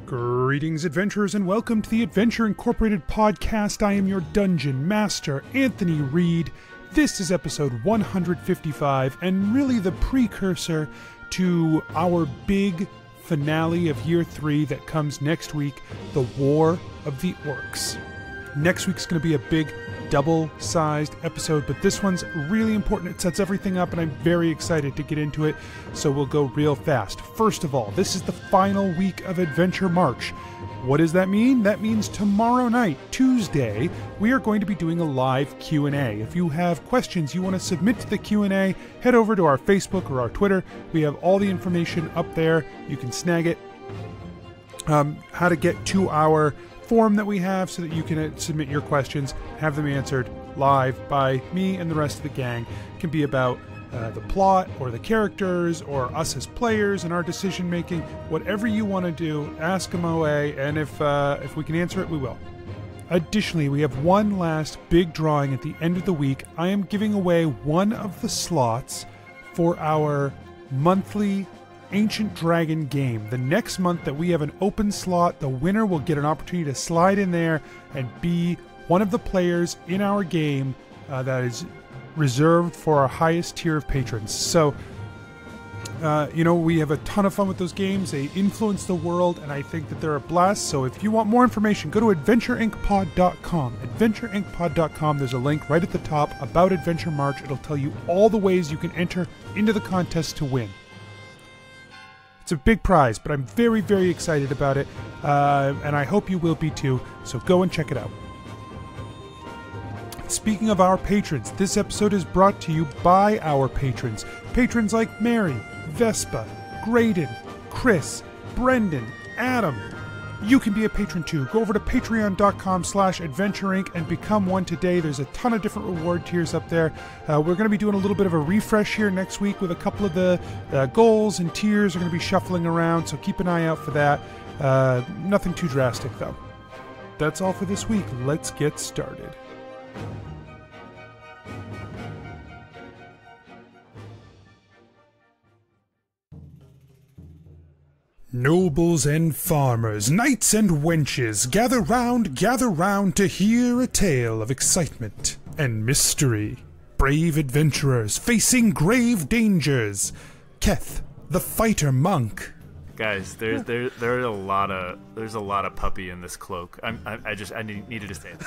Greetings, adventurers, and welcome to the Adventure Incorporated podcast. I am your dungeon master, Anthony Reed. This is episode 155, and really the precursor to our big finale of Year 3 that comes next week, the War of the Orcs. Next week's going to be a big double-sized episode, but this one's really important. It sets everything up, and I'm very excited to get into it, so we'll go real fast. First of all, this is the final week of Adventure March. What does that mean? That means tomorrow night, Tuesday, we are going to be doing a live Q&A. If you have questions you want to submit to the Q&A, head over to our Facebook or our Twitter. We have all the information up there. You can snag it. How to get to our form that we have so that you can submit your questions, have them answered live by me and the rest of the gang. It can be about the plot or the characters or us as players and our decision making. Whatever you want to do, ask them away, and if we can answer it, we will. Additionally, we have one last big drawing at the end of the week. I am giving away one of the slots for our monthly Ancient Dragon game. The next month that we have an open slot, the winner will get an opportunity to slide in there and be one of the players in our game that is reserved for our highest tier of patrons. So, we have a ton of fun with those games. They influence the world, and I think that they're a blast. So if you want more information, go to adventureincpod.com. Adventureincpod.com. There's a link right at the top about Adventure March. It'll tell you all the ways you can enter into the contest to win. It's a big prize, but I'm very, very excited about it, and I hope you will be too, so go and check it out. Speaking of our patrons, this episode is brought to you by our patrons. Patrons like Mary, Vespa, Graydon, Chris, Brendan, Adam. You can be a patron too. Go over to patreon.com/adventureinc and become one today. There's a ton of different reward tiers up there. We're going to be doing a little bit of a refresh here next week with a couple of the goals and tiers are going to be shuffling around, so keep an eye out for that. Nothing too drastic though. That's all for this week. Let's get started. Nobles and farmers, knights and wenches, gather round to hear a tale of excitement and mystery. Brave adventurers facing grave dangers. Keth, the fighter monk. Guys, there's a lot of puppy in this cloak. I needed to say it.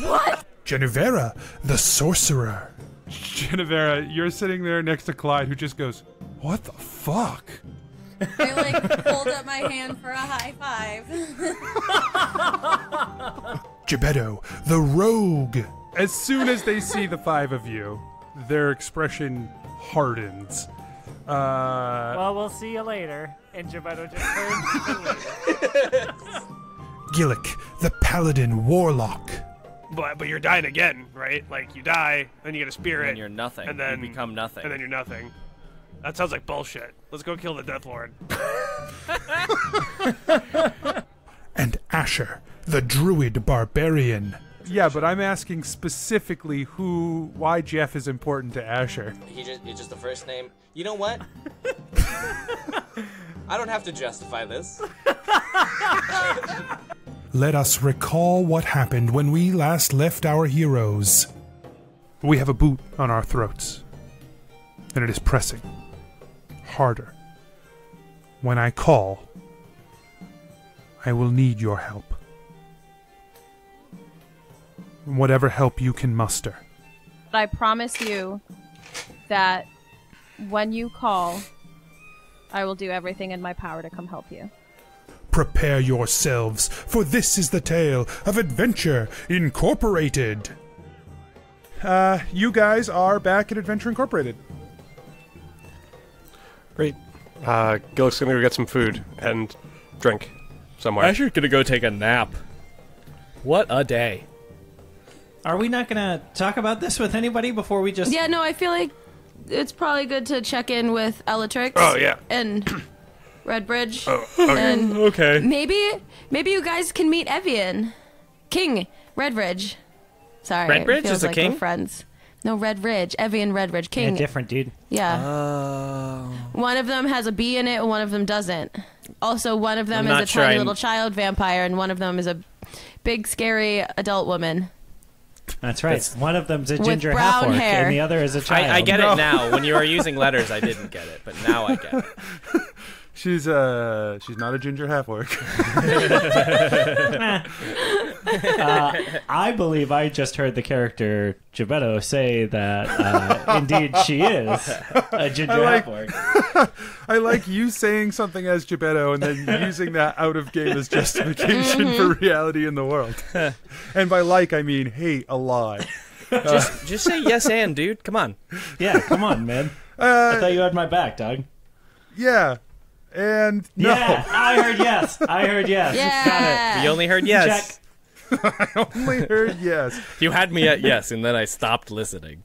What? Jennuvera, the sorcerer. Jennuvera, you're sitting there next to Clyde, who just goes, "What the fuck?" I hold up my hand for a high five. Jebeddo, the rogue. As soon as they see the five of you, their expression hardens. Well, we'll see you later. And Jebeddo just turns. Gillik, the paladin warlock. But you're dying again, right? Like, you die, then you get a spirit. And you're nothing. And then you become nothing. And then you're nothing. That sounds like bullshit. Let's go kill the Death Lord. And Asher, the druid barbarian. Yeah, but I'm asking specifically why Jeff is important to Asher. It's just the first name. You know what? I don't have to justify this. Let us recall what happened when we last left our heroes. We have a boot on our throats, and it is pressing harder. When I call, I will need your help. Whatever help you can muster. But I promise you that when you call, I will do everything in my power to come help you. Prepare yourselves, for this is the tale of Adventure Incorporated. You guys are back at Adventure Incorporated. Great. Gillik's gonna go get some food and drink somewhere. Asher's gonna go take a nap. What a day. Are we not gonna talk about this with anybody before we just... Yeah, no, I feel like it's probably good to check in with Ellatrix. Oh, yeah. And Redbridge. Oh, okay. And okay. Maybe you guys can meet Evian. King Redbridge. Sorry. Redbridge it feels is a like king? We're friends. No, Redbridge. Evian Redbridge. King. Yeah, different dude. Yeah. One of them has a bee in it, and one of them doesn't. Also, one of them I'm is a not sure tiny little child vampire, and one of them is a big, scary adult woman. That's right. One of them's a With ginger brown half-orc, hair. and the other is a child. I get it now. When you were using letters, I didn't get it, but now I get it. She's not a ginger half-orc. I believe I just heard the character Jebeddo say that indeed she is a ginger half-orc. I like you saying something as Jebeddo and then using that out of game as justification for reality in the world. And by like, I mean hate a lie. Just say yes and, dude. Come on. Yeah, come on, man. I thought you had my back, Doug. Yeah. And no. Yeah, I heard yes. Yeah. Got it. You only heard yes. Check. I only heard yes. You had me at yes, and then I stopped listening.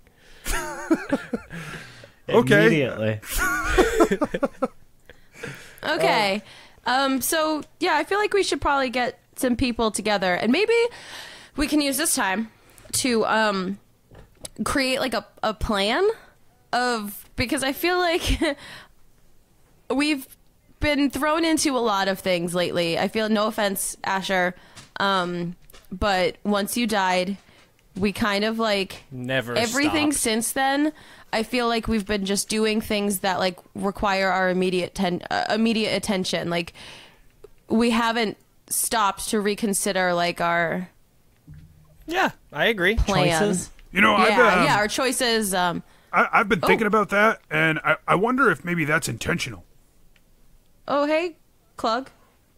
Okay. Immediately. Okay. So, yeah, I feel like we should probably get some people together, and maybe we can use this time to create like a plan of, because I feel like we've been thrown into a lot of things lately. I feel, no offense, Asher, but once you died, we kind of like Never everything stopped. since then. I feel like we've been just doing things that like require our immediate attention. Like we haven't stopped to reconsider like our Yeah, I agree. plan. Choices? You know, Our choices. I've been thinking about that, and I wonder if maybe that's intentional. Oh, hey, Klug.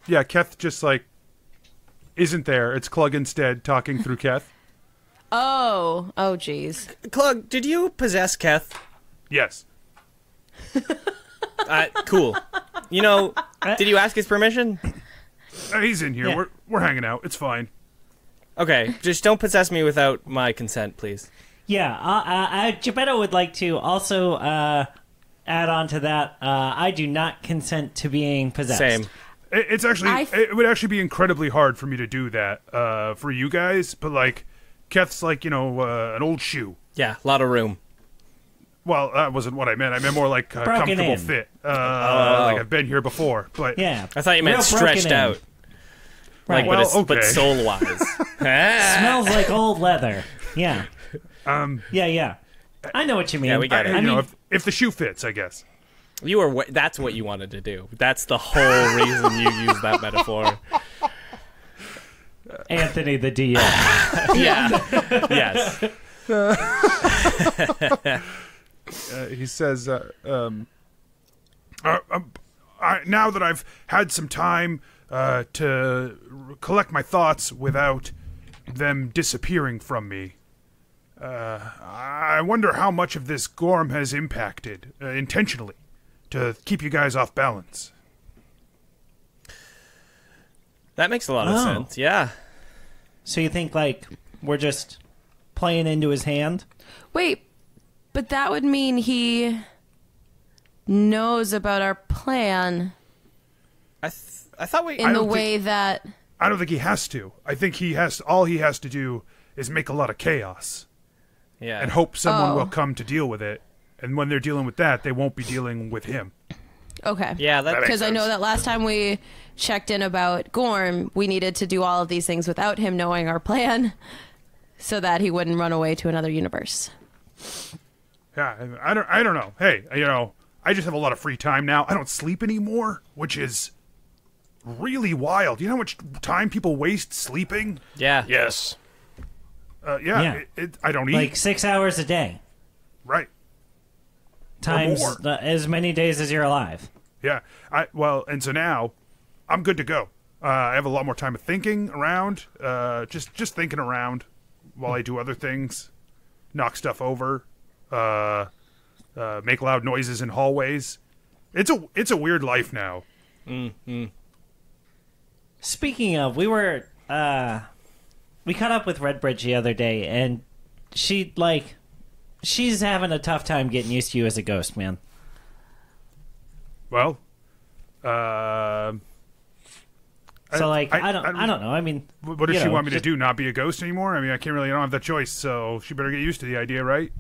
Yeah, Keth just like isn't there. It's Klug instead talking through Keth. Oh, jeez. Klug, did you possess Keth? Yes. Cool. You know, did you ask his permission? He's in here. Yeah. We're hanging out. It's fine. Okay, just don't possess me without my consent, please. Yeah, Jebeddo would like to also add on to that. I do not consent to being possessed. Same. It's actually it would actually be incredibly hard for me to do that for you guys, but like Keth's like, you know, an old shoe. Yeah, a lot of room. Well, that wasn't what I meant. I meant more like a Broken comfortable in. fit. Like I've been here before, but Yeah. I thought you meant Real stretched broken in. out. Right. Like, Well, but okay. soul-wise. Smells like old leather. Yeah. Yeah. I know what you mean. Yeah, we got it. I you know, mean, if the shoe fits, I guess. You were. That's what you wanted to do. That's the whole reason you used that metaphor. Anthony the DM. Yeah. Yes. He says, now that I've had some time to collect my thoughts without them disappearing from me, I wonder how much of this Gorm has impacted intentionally to keep you guys off balance. That makes a lot of sense. Yeah. So you think, like, we're just playing into his hand? Wait, but that would mean he knows about our plan I thought we. in the way that. I don't think he has to. I think all he has to do is make a lot of chaos Yeah. and hope someone Oh. will come to deal with it. And when they're dealing with that, they won't be dealing with him. Okay. Yeah. That. Because I know that last time we checked in about Gorm, we needed to do all of these things without him knowing our plan so that he wouldn't run away to another universe. Yeah, I don't know. Hey, you know, I just have a lot of free time now. I don't sleep anymore, which is really wild. You know how much time people waste sleeping? Yeah. Yes. Yeah. I don't eat. Like 6 hours a day. Right. Times more. as many days as you're alive. Yeah. And so now I'm good to go. I have a lot more time of thinking around, just thinking around while I do other things, knock stuff over, make loud noises in hallways. It's a weird life now. Mm-hmm. Speaking of, we caught up with Redbridge the other day, and she's having a tough time getting used to you as a ghost, man. Well, So I don't know. I mean, what does you she know, want me to just- do? Not be a ghost anymore? I mean, I don't have that choice. So she better get used to the idea, right?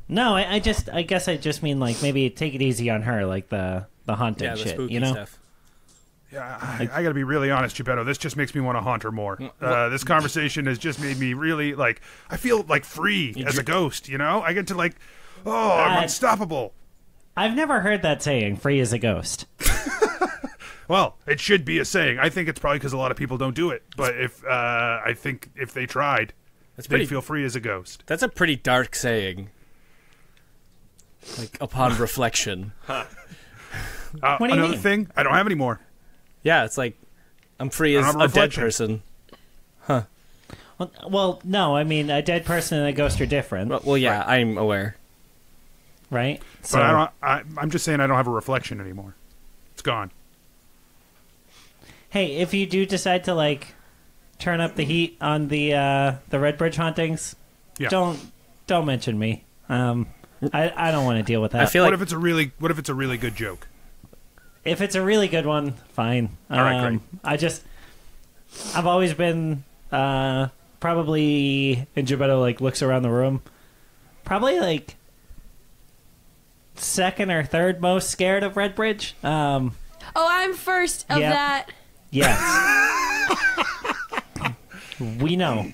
No, I guess I just mean like maybe take it easy on her, like the haunting Yeah, the shit, spooky you know? stuff. Yeah, I got to be really honest, Gebetto. This just makes me want to haunt her more. This conversation has just made me really, like, I feel, like, free as a ghost, you know? I get to, like, I'm unstoppable. I've never heard that saying, free as a ghost. Well, it should be a saying. I think it's probably because a lot of people don't do it. But I think if they tried, they'd feel free as a ghost. That's a pretty dark saying. Like, upon reflection. What do you Another mean? thing, I don't have any more. Yeah, it's like, I'm free as a dead person. Well, no, I mean, a dead person and a ghost are different. Well, yeah, right. I'm aware. Right? So, but I'm just saying I don't have a reflection anymore. It's gone. Hey, if you do decide to, like, turn up the heat on the Redbridge hauntings, don't mention me. I don't want to deal with that. I feel like what if it's a really good joke? If it's a really good one, fine. All right, great. I've always been probably, and Gebetto like looks around the room, probably like second or third most scared of Redbridge. I'm first of that. Yes. We know.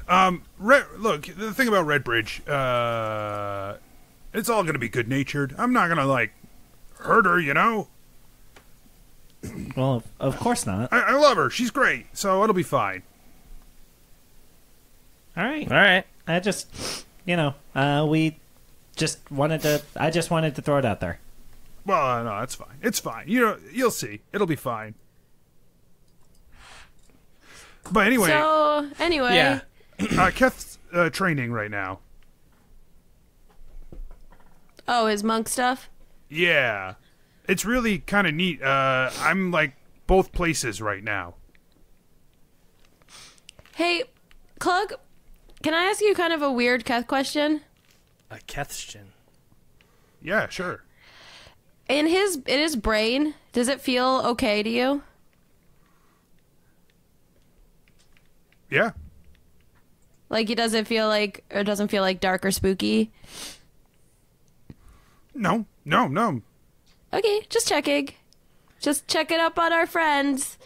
Look, the thing about Redbridge, it's all going to be good-natured. I'm not going to, like, hurt her, you know? Well, of course not. I love her. She's great, so it'll be fine. All right. All right. I just, we just wanted to. I just wanted to throw it out there. Well, no, that's fine. It's fine. You'll see. It'll be fine. But anyway. Yeah. Keth's training right now. Oh, his monk stuff? Yeah. It's really kind of neat. I'm, like, both places right now. Hey, Klug, can I ask you kind of a weird Keth question? A Kethstion. Yeah, sure. In his brain, does it feel okay to you? Yeah. Like it doesn't feel like dark or spooky? No. Okay, just checking. Just checking up on our friends.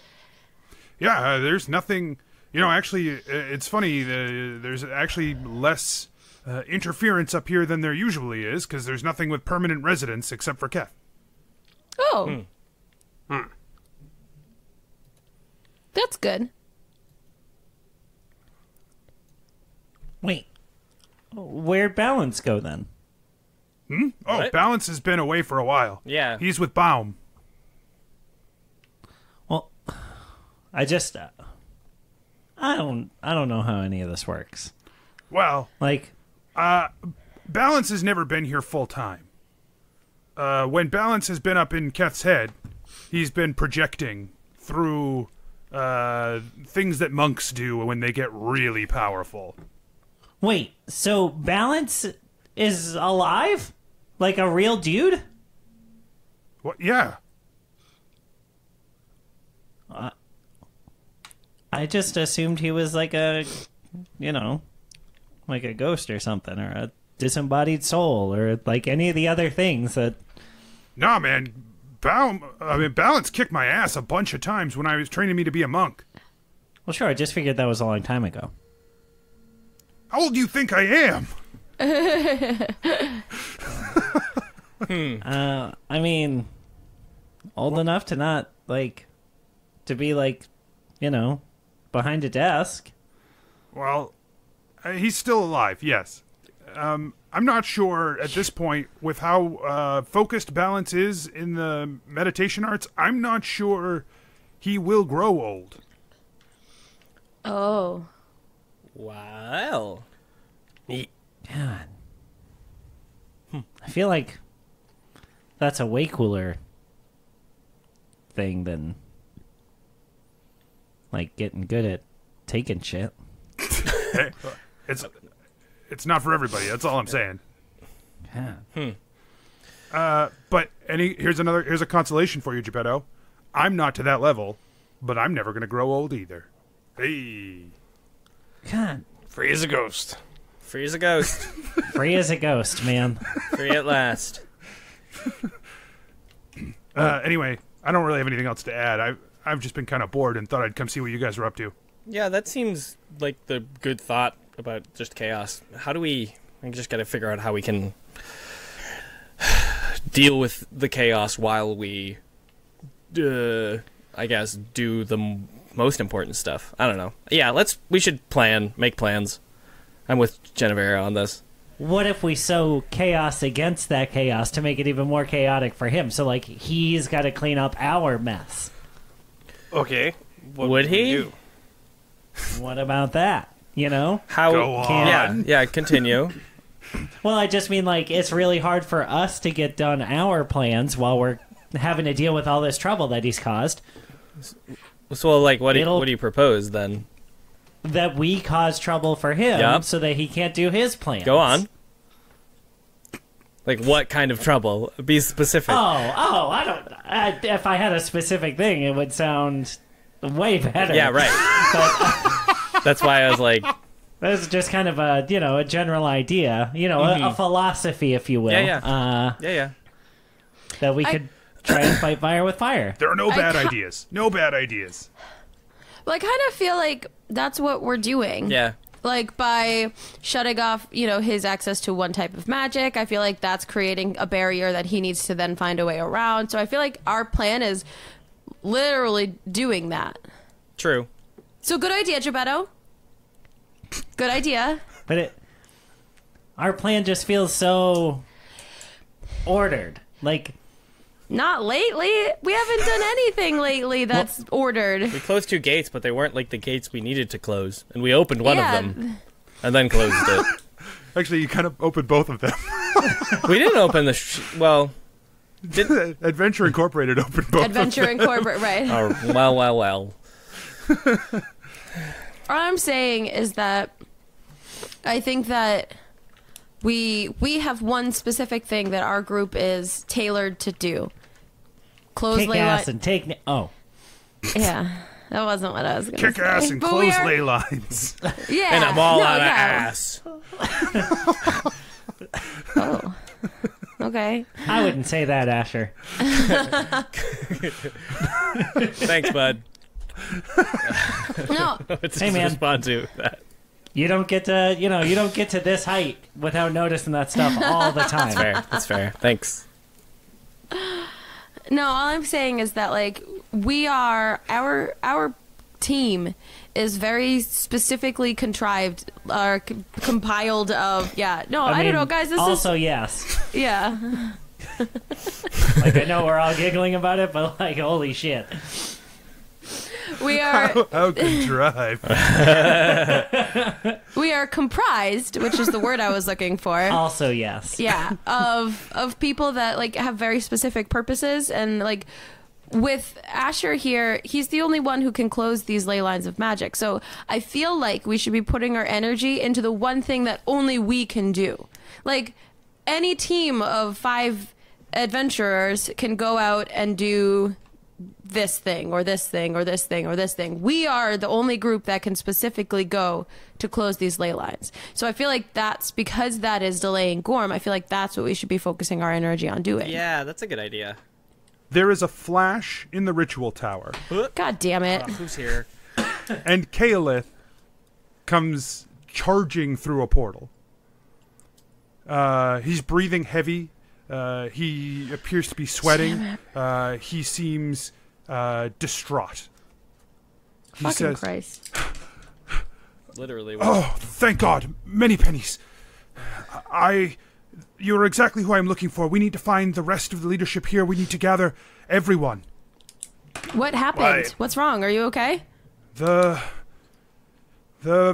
Yeah, there's nothing... actually, it's funny. There's actually less interference up here than there usually is, because there's nothing with permanent residents except for Keth. Oh. That's good. Wait. Where'd Balance go then? Oh, What? Balance has been away for a while. Yeah. He's with Baum. Well, I just... I don't know how any of this works. Well, Like, Balance has never been here full time. When Balance has been up in Keth's head, he's been projecting through things that monks do when they get really powerful. wait, so Balance is alive? Like a real dude? What? Yeah. I just assumed he was like a, like a ghost or something, or a disembodied soul, or like any of the other things that... Nah, man. Balance kicked my ass a bunch of times when I was training me to be a monk. Well, sure, I just figured that was a long time ago. How old do you think I am? I mean, old enough to not, like, to be, like, behind a desk. Well, he's still alive, yes. I'm not sure at this point with how focused Balance is in the meditation arts. I'm not sure he will grow old. Oh. Wow. God. I feel like that's a way cooler thing than, like, getting good at taking shit. Hey, it's not for everybody. That's all I'm saying. Yeah. But here's a consolation for you, Gebetto. I'm not to that level, but I'm never going to grow old either. Hey. God. Free as a ghost. Free as a ghost. Free as a ghost, man. Free at last. Anyway, I don't really have anything else to add. I've just been kind of bored and thought I'd come see what you guys were up to. Yeah, that seems like the good thought about just chaos. How do we... I just got to figure out how we can deal with the chaos while we, I guess, do the most important stuff. I don't know. Yeah, we should make plans. I'm with Jennuvera on this. What if we sow chaos against that chaos to make it even more chaotic for him? So, like, he's got to clean up our mess. Okay. What Would he? do? What about that? You know? How? Go on. Yeah, continue. Well, I just mean, like, it's really hard for us to get done our plans while we're having to deal with all this trouble that he's caused. So, like, what do you propose, then? That we cause trouble for him so that he can't do his plans. Go on. Like, what kind of trouble? Be specific. I don't... if I had a specific thing, it would sound way better. Yeah, right. But that's why I was like... That's just kind of a, a general idea. A philosophy, if you will. Yeah. That we could try and fight fire with fire. There are no bad ideas. No bad ideas. Well, I kind of feel like that's what we're doing. Yeah. Like, by shutting off, his access to one type of magic, I feel like that's creating a barrier that he needs to then find a way around. So I feel like our plan is literally doing that. True. So good idea, Gebeddo. Good idea. But our plan just feels so ordered. Like... Not lately. We haven't done anything lately that's ordered. We closed 2 gates, but they weren't like the gates we needed to close. And we opened one of them and then closed it. Actually, you kind of opened both of them. We didn't open the... Adventure Incorporated opened both Adventure of them. Incorporated, right. Oh, well. All I'm saying is that I think that we have one specific thing that our group is tailored to do. Close kick ley ass line. and take... Yeah, that wasn't what I was going to say. Kick ass and But close we are- ley lines. Yeah. And I'm all out of yeah. ass. Oh. Okay. I wouldn't say that, Asher. Thanks, bud. No. What's Hey, to man. respond to that? You don't get to, you don't get to this height without noticing that stuff all the time. That's fair. Thanks. No, all I'm saying is that, like, we are... Our team is very specifically contrived or compiled of... Yeah. No, I don't know, guys. This also, is... yes. Yeah. Like, I know we're all giggling about it, but, like, holy shit. We are... How contrived. We are comprised, which is the word I was looking for. Also, yes. Yeah, of people that, like, have very specific purposes, and, like, with Asher here, he's the only one who can close these ley lines of magic. So I feel like we should be putting our energy into the one thing that only we can do. Like, any team of 5 adventurers can go out and do this thing or this thing or this thing or this thing. We are the only group that can specifically go to close these ley lines. So I feel like that's because that is delaying Gorm. I feel like that's what we should be focusing our energy on doing. Yeah, that's a good idea. There is a flash in the ritual tower. God damn it. Who's here? And Kaelith comes charging through a portal. He's breathing heavy. He appears to be sweating. He seems distraught. He Fucking says, Christ. Literally. "Oh, thank God. Many pennies. You're exactly who I'm looking for. We need to find the rest of the leadership here. We need to gather everyone." What happened? Why? What's wrong? Are you okay? The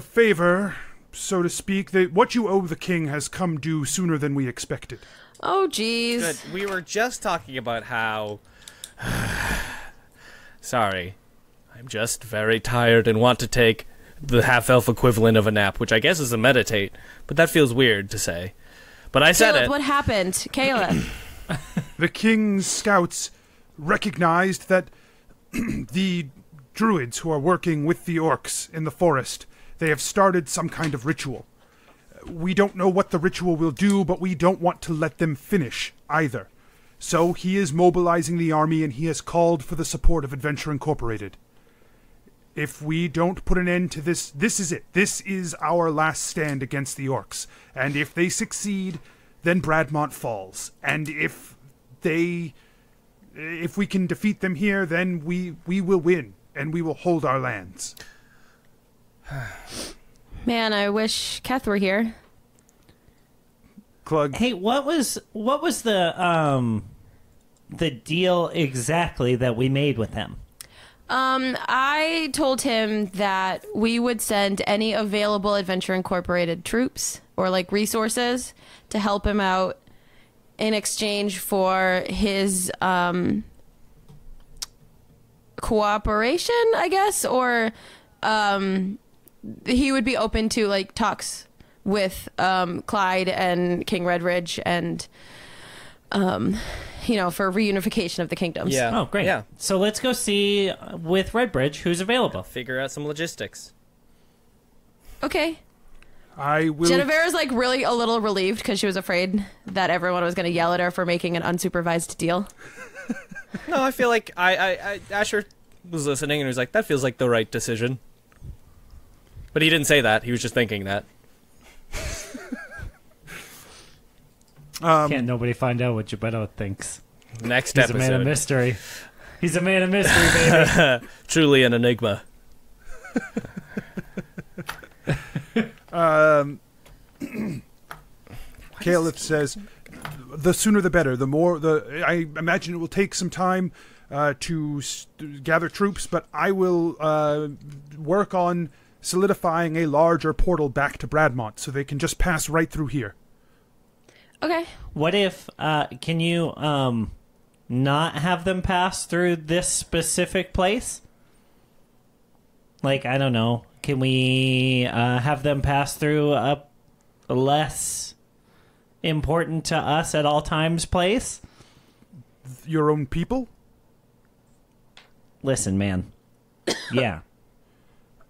favor, so to speak, what you owe the king has come due sooner than we expected. Oh, jeez. Good. We were just talking about how... Sorry. I'm just very tired and want to take the half-elf equivalent of a nap, which I guess is a meditate, but that feels weird to say. But I said Caleb, it. what happened? Caleb. The king's scouts recognized that the druids who are working with the orcs in the forest, they have started some kind of ritual. we don't know what the ritual will do, but we don't want to let them finish either. So he is mobilizing the army, and he has called for the support of Adventure Incorporated. If we don't put an end to this, this is it. This is our last stand against the Orcs. And if they succeed, then Bradmont falls. And if we can defeat them here, then we will win, and we will hold our lands. Man, I wish Keth were here. Klug. Hey, what was the deal exactly that we made with him? I told him that we would send any available Adventure Incorporated troops or like resources to help him out in exchange for his cooperation, I guess, or he would be open to like talks with Clyde and King Redridge and for reunification of the kingdoms. Yeah. Oh, great. Yeah. So let's go see with Redbridge who's available. Figure out some logistics. Okay. I will. Jennuvera's like really a little relieved because she was afraid that everyone was going to yell at her for making an unsupervised deal. No, I feel like Asher was listening and he was like, that feels like the right decision. But he didn't say that. He was just thinking that. Can't nobody find out what Gebeddo thinks. Next He's episode. a man of mystery. He's a man of mystery, baby. Truly an enigma. Caliph says, the sooner the better. I imagine it will take some time to gather troops, but I will work on solidifying a larger portal back to Bradmont so they can just pass right through here. Okay. What if, can you not have them pass through this specific place? Like, I don't know. Can we have them pass through a less important to us at all times place? Your own people? Listen, man. Yeah.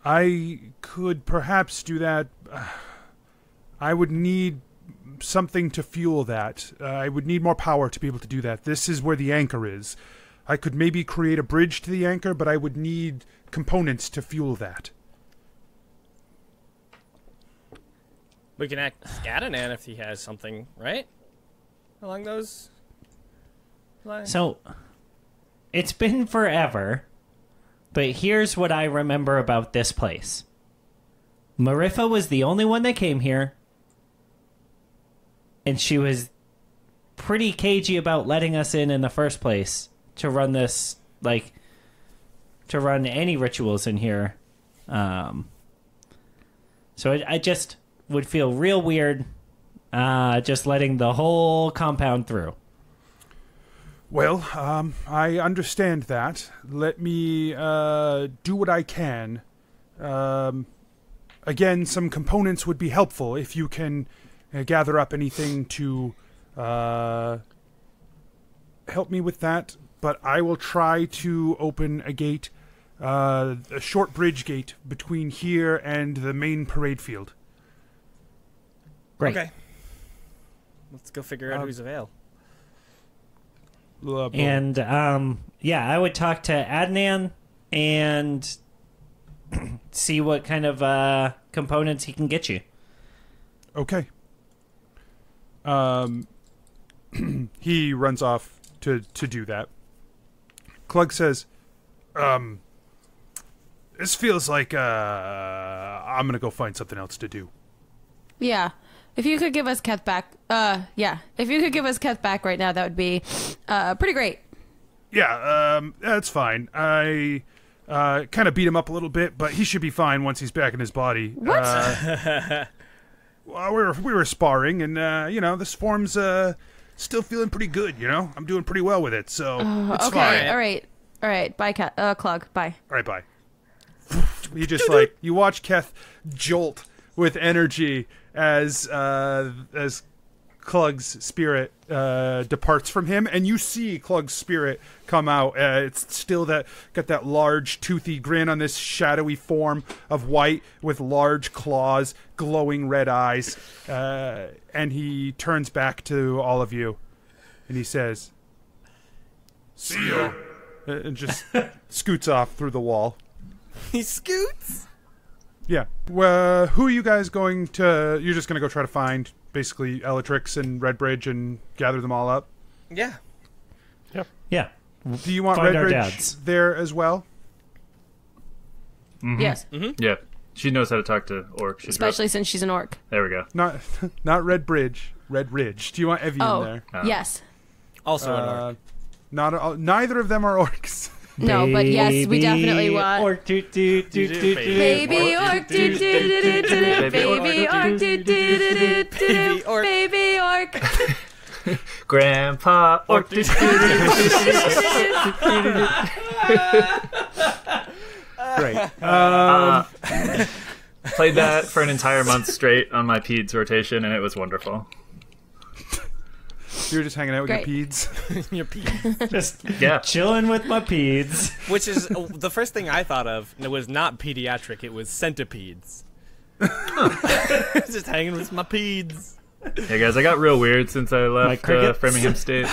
I could perhaps do that. I would need something to fuel that. I would need more power to be able to do that. This is where the anchor is. I could maybe create a bridge to the anchor, but I would need components to fuel that. We can ask Scadanan if he has something, right? Along those lines. So, it's been forever, but here's what I remember about this place. Mariffa was the only one that came here, and she was pretty cagey about letting us in the first place to run this, like, to run any rituals in here. So I just would feel real weird just letting the whole compound through. Well, I understand that. Let me do what I can. Again, some components would be helpful if you can gather up anything to help me with that. But I will try to open a gate, a short bridge gate between here and the main parade field. Great. Okay. Let's go figure out who's available. And, I would talk to Adnan and see what kind of components he can get you. Okay. He runs off to do that. Klug says, this feels like I'm going to go find something else to do. Yeah. If you could give us Keth back, if you could give us Keth back right now, that would be pretty great. Yeah, that's fine. I kind of beat him up a little bit, but he should be fine once he's back in his body. What? Well, we were sparring, and this form's still feeling pretty good. I'm doing pretty well with it, so it's fine. All right. Bye, Klug. Bye. All right, bye. You just you watch Keth jolt with energy as Klug's spirit departs from him, and you see Klug's spirit come out. It's still got that large, toothy grin on this shadowy form of white with large claws, glowing red eyes, and he turns back to all of you, and he says, "See ya," and just scoots off through the wall. He scoots? Yeah. Well, who are you guys going to... You're just going to go try to find, basically, Elatrix and Redbridge and gather them all up? Yeah. Yeah. Do you want Find our Redbridge dads. there as well? Yes. Yeah. She knows how to talk to orcs. She's Especially since she's an orc. There we go. Not Redbridge. Redridge. Do you want Evie in there? Yes. Also an orc. Neither of them are orcs. No, but yes, we definitely want. Orc, Baby orc, baby orc, baby orc, baby orc. Grandpa orc. Great. Played that for an entire month straight on my peds rotation, and it was wonderful. You were just hanging out with Great. your peds. Your peds. Just Yeah. chilling with my peds. Which is the first thing I thought of. It was not pediatric, it was centipedes. Just hanging with my peds. Hey guys, I got real weird since I left crickets? Framingham State.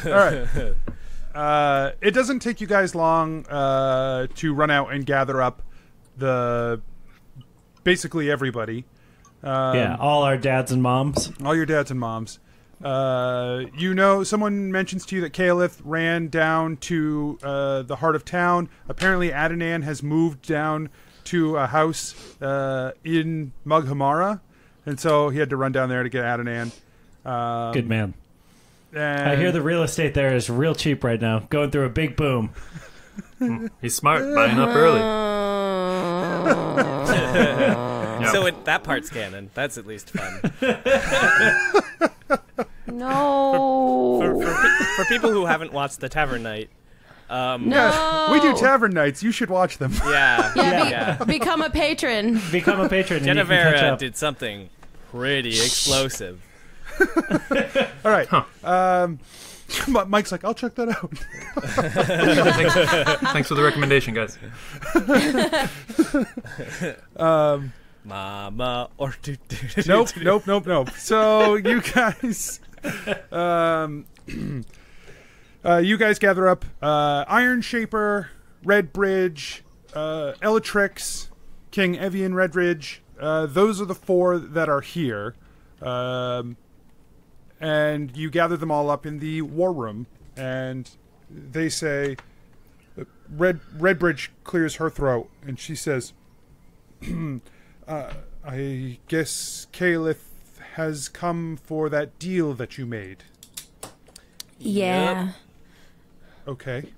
All right. It doesn't take you guys long to run out and gather up basically everybody. Yeah, all our dads and moms. All your dads and moms. Someone mentions to you that Caliph ran down to the heart of town. Apparently, Adnan has moved down to a house in Mughamara, and so he had to run down there to get Adnan. Good man. And I hear the real estate there is real cheap right now, going through a big boom. He's smart, buying up early. Yep. So that part's canon. That's at least fun. No. For people who haven't watched The Tavern Night, No. we do tavern nights. You should watch them. yeah. Become a patron. Become a patron. and you can catch Jennuvera up. did something pretty explosive. All right. Mike's like, I'll check that out. Thanks for the recommendation, guys. Mama or Nope. So you guys, you guys gather up Iron Shaper, Redbridge, Elatrix, King Evian Redridge. Those are the four that are here. And you gather them all up in the war room, and they say, Redbridge clears her throat, and she says, I guess Caliph has come for that deal that you made. Yeah. Okay.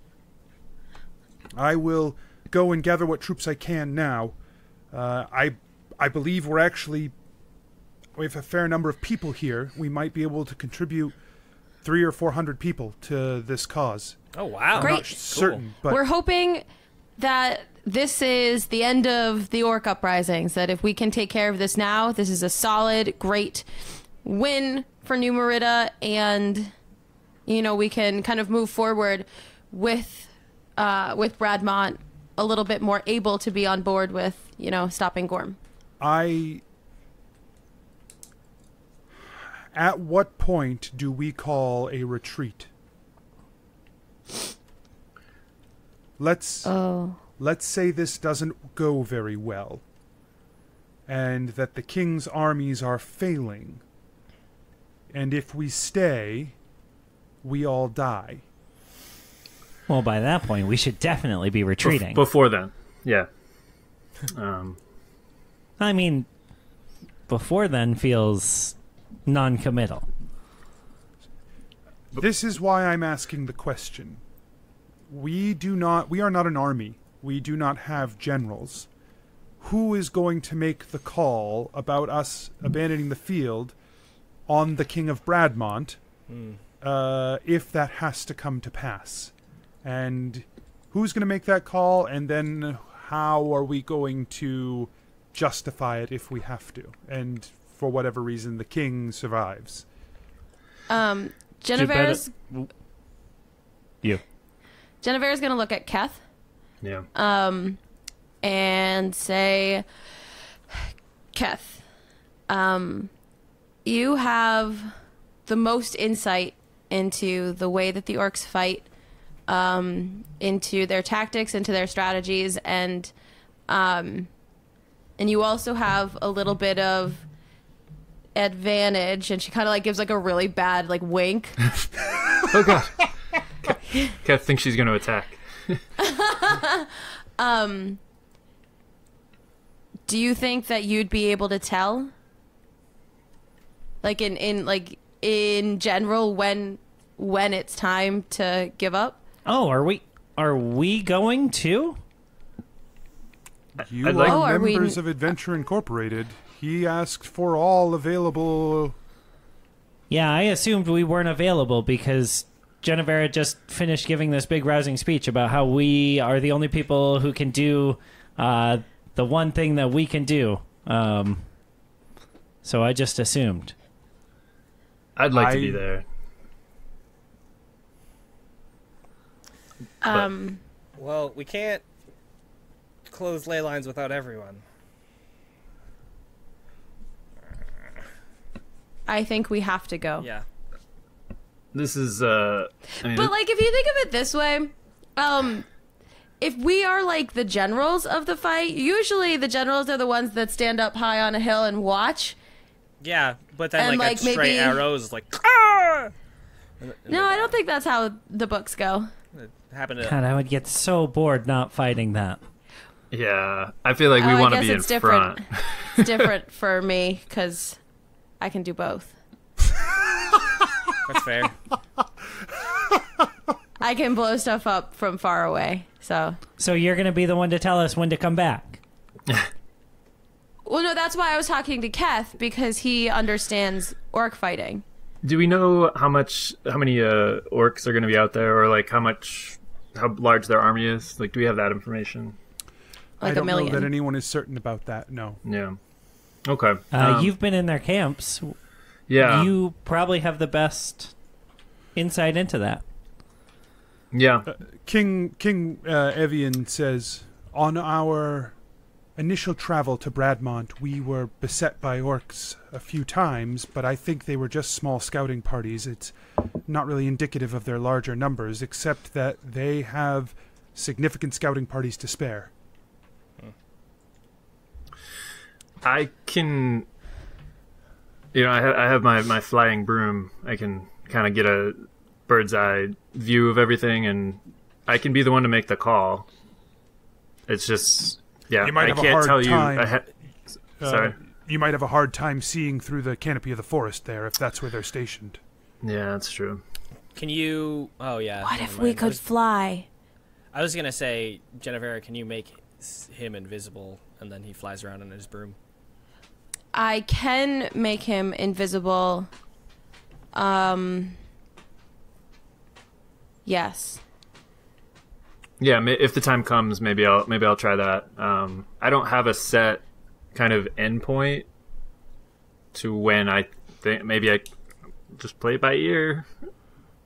I will go and gather what troops I can now. I believe we have a fair number of people here. We might be able to contribute 300 or 400 people to this cause. Oh wow! Great. Not certain, but We're hoping that this is the end of the orc uprisings, that if we can take care of this now, this is a solid, great win for New Merida, and we can kind of move forward with Bradmont a little bit more able to be on board with stopping Gorm. At what point do we call a retreat? Let's say this doesn't go very well, and that the king's armies are failing, and if we stay, we all die. Well, by that point, we should definitely be retreating. Before then, yeah. I mean, before then feels non-committal. This is why I'm asking the question. We are not an army. We do not have generals. Who is going to make the call about us abandoning the field on the King of Bradmont if that has to come to pass? And who's going to make that call, and then how are we going to justify it if we have to? And for whatever reason, the king survives. Jennuvera's Jennuvera's going to look at Keth. Yeah. And say, Keth, you have the most insight into the way that the orcs fight, into their tactics, into their strategies, and you also have a little bit of advantage. And she kind of like gives like a really bad like wink. Oh god. Keth thinks she's going to attack. Do you think that you'd be able to tell, like in general, when it's time to give up? Oh, are we going to? You I'd are members of Adventure Incorporated. He asked for all available. Yeah, I assumed we weren't available because Jennuvera just finished giving this big rousing speech about how we are the only people who can do the one thing that we can do. So I just assumed. I'd like to be there. Well, we can't close ley lines without everyone. I think we have to go. Yeah. This is I mean, But like, if you think of it this way, if we are like the generals of the fight, usually the generals are the ones that stand up high on a hill and watch. Yeah, but then And, like like, a stray maybe- arrows like ah! No, I don't think that's how the books go. It happened to God, I would get so bored not fighting that. yeah, I feel like we want to be in front. It's different for me because I can do both. That's fair. I can blow stuff up from far away. So you're going to be the one to tell us when to come back. well, no, that's why I was talking to Keth, because he understands orc fighting. Do we know how many orcs are going to be out there, or like how large their army is? Like, do we have that information? Like I don't a million. know that anyone is certain about that. No. Yeah. Okay. You've been in their camps. Yeah. You probably have the best insight into that. Yeah. King Evian says, on our initial travel to Bradmont, we were beset by orcs a few times, but I think they were just small scouting parties. It's not really indicative of their larger numbers, except that they have significant scouting parties to spare. I can, I have my flying broom. I can kind of get a bird's eye view of everything, and I can be the one to make the call. It's just, yeah, You might have I a can't hard tell time. you. Sorry. You might have a hard time seeing through the canopy of the forest there, if that's where they're stationed. Yeah, that's true. Can you? Oh yeah. What never if we mind. could fly? I was gonna say, Jennuvera, can you make him invisible and then he flies around on his broom? I can make him invisible. Yes. Yeah, if the time comes, maybe I'll try that. I don't have a set kind of endpoint to when I think. Maybe I just play it by ear.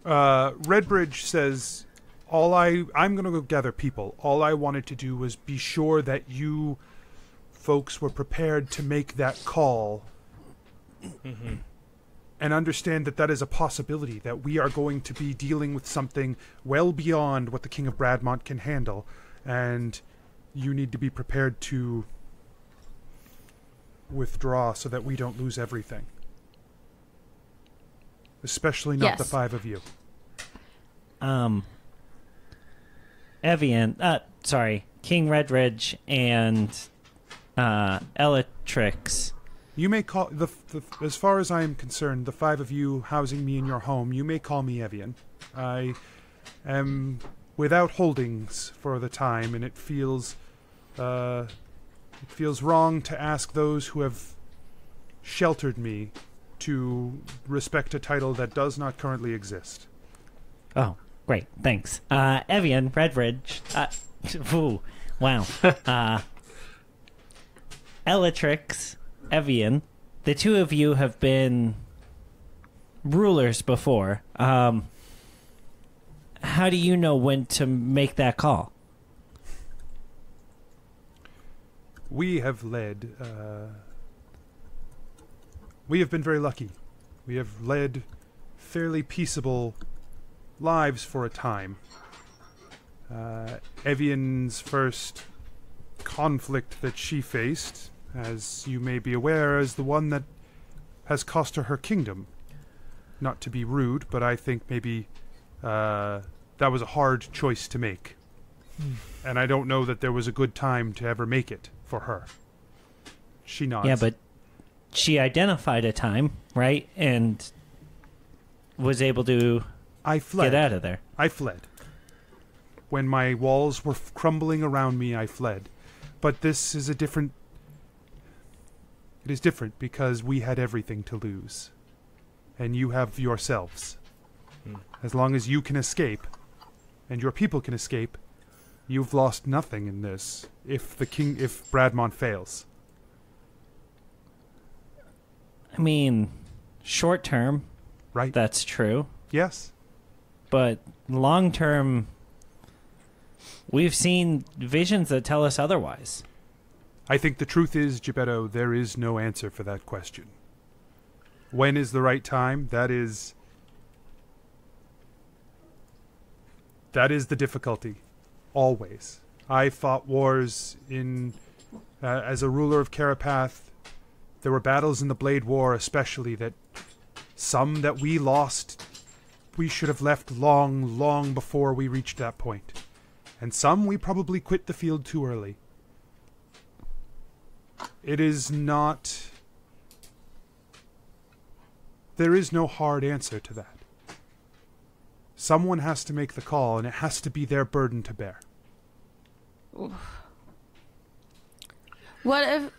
Redbridge says, I'm going to go gather people. All I wanted to do was be sure that you folks were prepared to make that call. Mm-hmm. And understand that is a possibility, that we are going to be dealing with something well beyond what the King of Bradmont can handle, and you need to be prepared to withdraw so that we don't lose everything. Especially not the Yes. 5 of you. Evian, King Redridge and Elatrix. You may call as far as I am concerned, the 5 of you housing me in your home, you may call me Evian. I am without holdings for the time, and it feels wrong to ask those who have sheltered me to respect a title that does not currently exist. Oh, great, thanks. Evian, Redridge. Ooh, wow. Elatrix, Evian, the two of you have been rulers before. How do you know when to make that call? We have led. We have been very lucky. We have led fairly peaceable lives for a time. Evian's first conflict that she faced, as you may be aware, is the one that has cost her kingdom. Not to be rude, but I think maybe that was a hard choice to make. And I don't know that there was a good time to ever make it for her. She nods. Yeah, but she identified a time, right? And was able to get out of there. I fled. When my walls were crumbling around me, I fled. But this is a different... It is different because we had everything to lose. And you have yourselves. As long as you can escape, and your people can escape, you've lost nothing in this. If Bradmont fails. I mean, short term, right? That's true. Yes. But long term, we've seen visions that tell us otherwise. I think the truth is, Gebeddo, there is no answer for that question. When is the right time? That is the difficulty. Always. I fought wars as a ruler of Carapath. There were battles in the Blade War especially that some that we lost, we should have left long, long before we reached that point. And some we probably quit the field too early. It is not... There is no hard answer to that. Someone has to make the call, and it has to be their burden to bear. What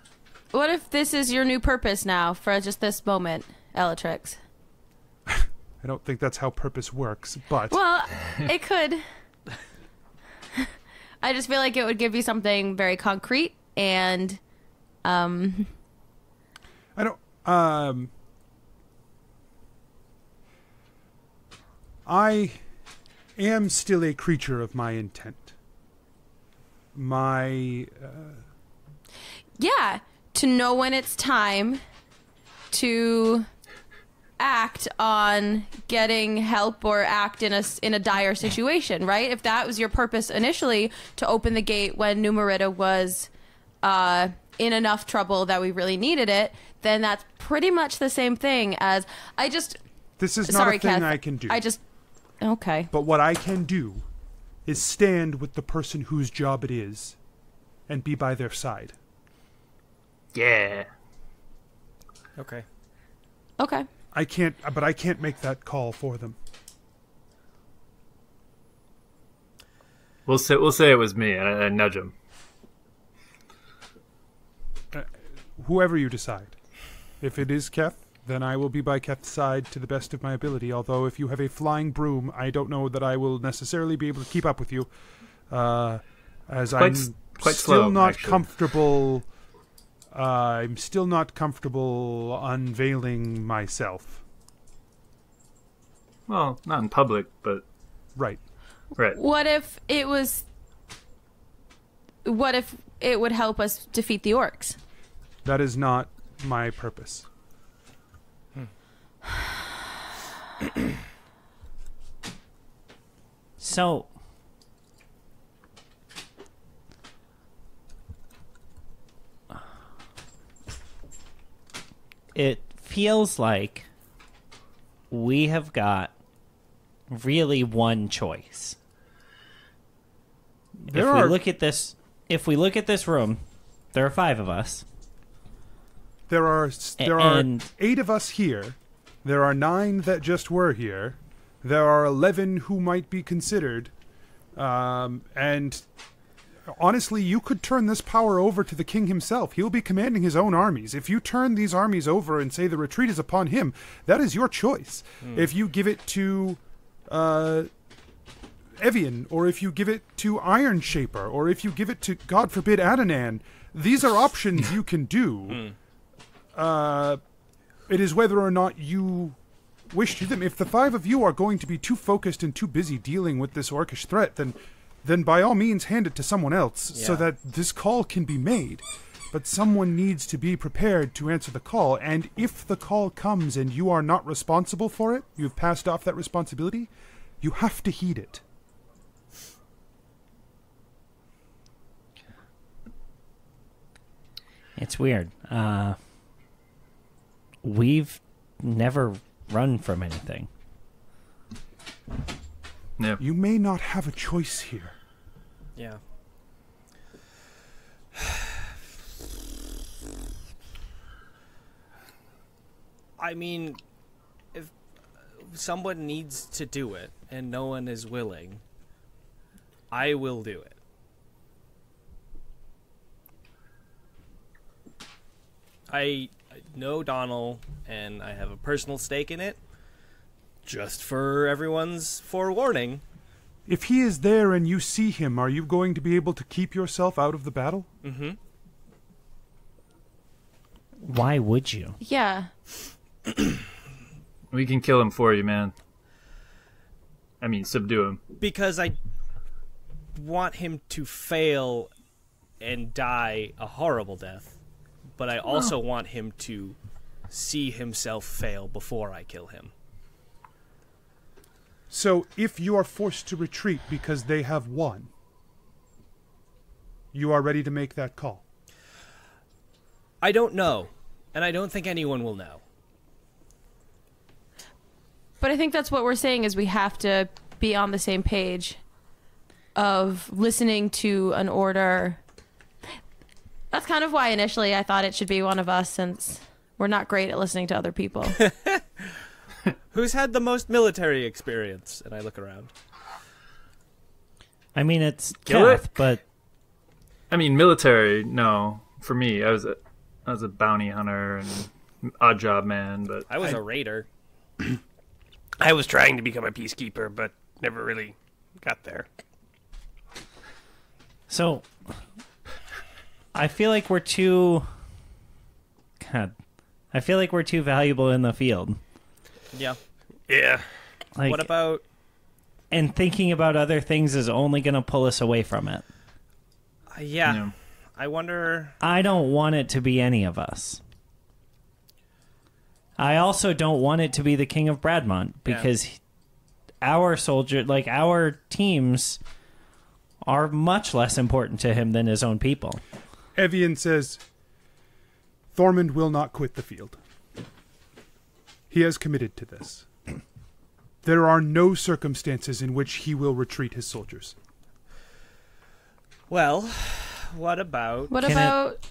if this is your new purpose now for just this moment, Elatrix? I don't think that's how purpose works, but... Well, it could. I just feel like it would give you something very concrete, and... I don't... I am still a creature of my intent. Yeah, to know when it's time to act on getting help or act in a dire situation, right? If that was your purpose initially, to open the gate when Numerita was in enough trouble that we really needed it, then that's pretty much the same thing as... This is not a thing Keth, I can do. Okay. But what I can do is stand with the person whose job it is and be by their side. Yeah. Okay. Okay. I can't make that call for them. We'll say it was me, and I nudge him. Whoever you decide. If it is Keth, then I will be by Keth's side to the best of my ability. Although if you have a flying broom, I don't know that I will necessarily be able to keep up with you, as I'm still not comfortable. I'm still not comfortable unveiling myself. Well, not in public, but right. What if it would help us defeat the orcs? That is not my purpose. So, it feels like we have got really one choice. If we look at this room, there are 5 of us. There are 8 of us here. There are 9 that just were here. There are 11 who might be considered. And honestly, you could turn this power over to the king himself. He'll be commanding his own armies. If you turn these armies over and say the retreat is upon him, that is your choice. If you give it to Evian, or if you give it to Iron Shaper, or if you give it to, God forbid, Adhanan, these are options you can do. It is whether or not you wish to them. If the 5 of you are going to be too focused and too busy dealing with this orcish threat, then by all means hand it to someone else so that this call can be made. But someone needs to be prepared to answer the call, and if the call comes and you are not responsible for it, you've passed off that responsibility, you have to heed it. It's weird. We've never run from anything. Yeah. You may not have a choice here. Yeah. I mean, if someone needs to do it and no one is willing, I will do it. I know Donald, and I have a personal stake in it. Just for everyone's forewarning. If he is there and you see him, are you going to be able to keep yourself out of the battle? Mm-hmm. Why would you? Yeah. We can kill him for you, man. I mean, subdue him. Because I want him to fail and die a horrible death, but I also want him to see himself fail before I kill him. So, if you are forced to retreat because they have won, you are ready to make that call? I don't know, and I don't think anyone will know. But I think that's what we're saying is we have to be on the same page of listening to an order. That's kind of why initially I thought it should be one of us, since we're not great at listening to other people. Who's had the most military experience? And I look around. I mean, it's Gillik? Keth, but I mean, military, no. For me, I was a bounty hunter and odd job man, but I was a raider. I was trying to become a peacekeeper, but never really got there. so I feel like we're too. God, I feel like we're too valuable in the field. Yeah. Yeah. Like, What about... and thinking about other things is only going to pull us away from it. Yeah. I wonder... I don't want it to be any of us. I also don't want it to be the King of Bradmont, because our soldier, like our teams, are much less important to him than his own people. Evian says, Thormund will not quit the field. He has committed to this. There are no circumstances in which he will retreat his soldiers. Well, what about... What Can about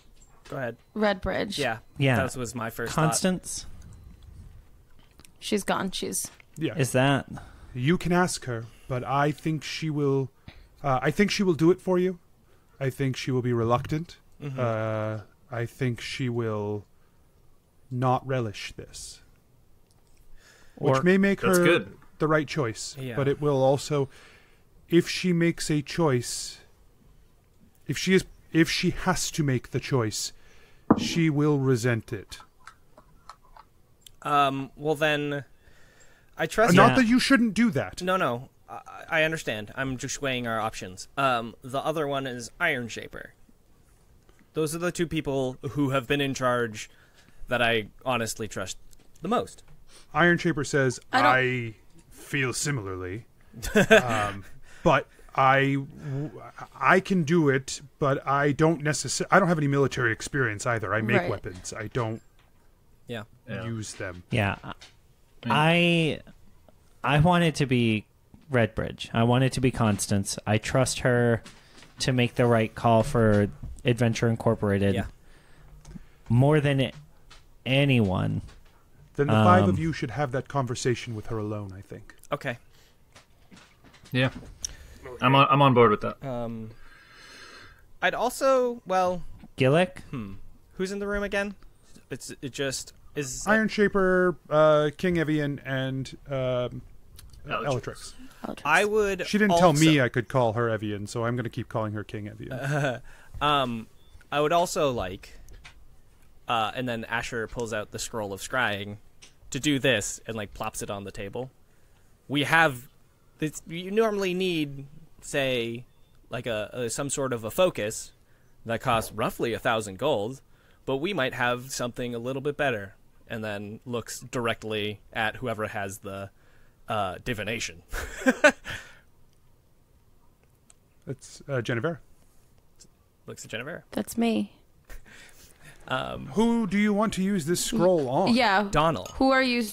Go ahead. Redbridge? Yeah. Yeah. That was my first Constance? She's gone. She's... Yeah. Is that... You can ask her, but I think she will... I think she will do it for you. I think she will be reluctant. Mm-hmm. I think she will not relish this. Which may make That's her good. the right choice. Yeah. But it will also... If she makes a choice... If she has to make the choice, she will resent it. Well then... I trust... Not that you shouldn't do that. No. I understand. I'm just weighing our options. The other one is Iron Shaper. Those are the two people who have been in charge that I honestly trust the most. Iron Shaper says, I feel similarly. But I can do it, but I don't have any military experience either. I make weapons. I don't use them. Yeah. I want it to be Redbridge. I want it to be Constance. I trust her to make the right call for Adventure Incorporated. Yeah. More than anyone. Then the 5 of you should have that conversation with her alone, I think. Okay. yeah, I'm on board with that. I'd also... Well... Gillik? Who's in the room again? It just... is Iron Shaper, King Evian, and Elatrix. I would... She didn't tell me I could call her Evian, so I'm going to keep calling her King Evian. I would also like and then Asher pulls out the scroll of scrying to do this and like plops it on the table. We have this. You normally need, say, like some sort of a focus that costs roughly 1,000 gold, but we might have something a little bit better. And then looks directly at whoever has the divination. That's Jennuvera. Looks at Jennuvera. That's me. Who do you want to use this scroll on? Yeah. Donald. Who are you?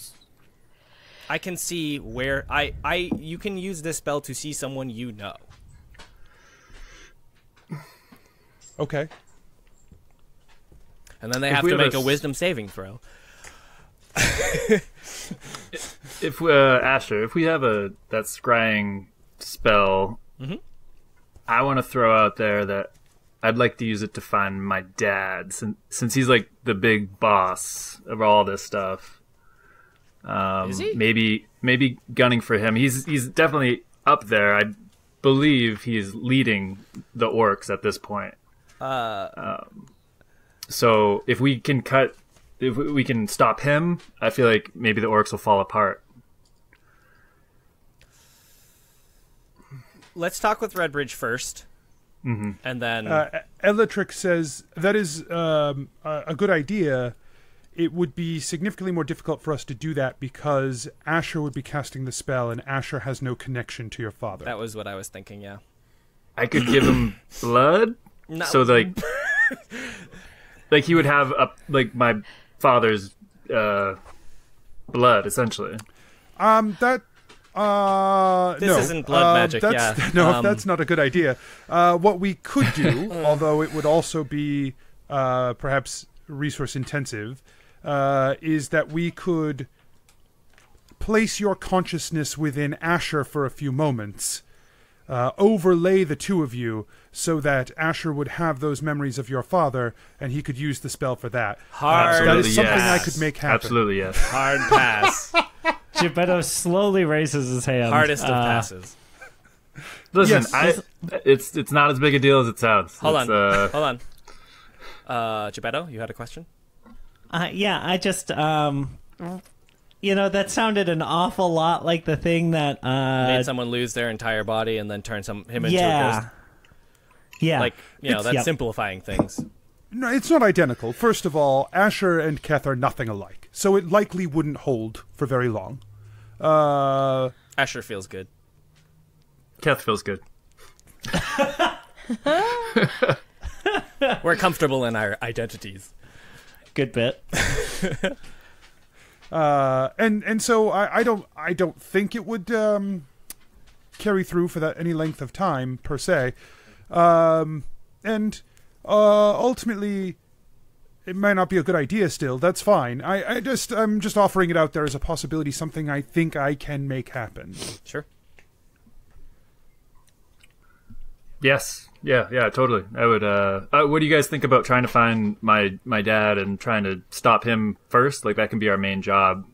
I can see where you can use this spell to see someone you know. Okay. And then they have to make a wisdom saving throw. If Asher, if we have that scrying spell, I want to throw out there that I'd like to use it to find my dad, since he's like the big boss of all this stuff. Is he? Maybe gunning for him. He's definitely up there. I believe he's leading the orcs at this point. So if we can stop him, I feel like maybe the orcs will fall apart. Let's talk with Redbridge first, and then Elatric says that is a good idea. It would be significantly more difficult for us to do that because Asher would be casting the spell, and Asher has no connection to your father. That was what I was thinking. Yeah, I could give him blood, no. So like he would have my father's blood, essentially. This isn't blood magic. No, that's not a good idea. What we could do, although it would also be perhaps resource intensive, is that we could place your consciousness within Asher for a few moments, overlay the two of you so that Asher would have those memories of your father, and he could use the spell for that. That is something I could make happen. Absolutely, yes. Hard pass. Jebeddo slowly raises his hand. Hardest of passes. Listen, Yes. It's not as big a deal as it sounds. Hold on. Jebeddo, you had a question? Yeah, I just, that sounded an awful lot like the thing that made someone lose their entire body and then turn him into a ghost. Yeah. That's simplifying things. No, it's not identical. First of all, Asher and Keth are nothing alike, so it likely wouldn't hold for very long. Asher feels good. Keth feels good. We're comfortable in our identities. Good bit. And so I don't think it would carry through for that any length of time per se, and ultimately it might not be a good idea. Still, that's fine. I'm just offering it out there as a possibility, something I think I can make happen. Sure. Yes. Yeah, totally. I would. What do you guys think about trying to find my dad and trying to stop him first? Like, that can be our main job.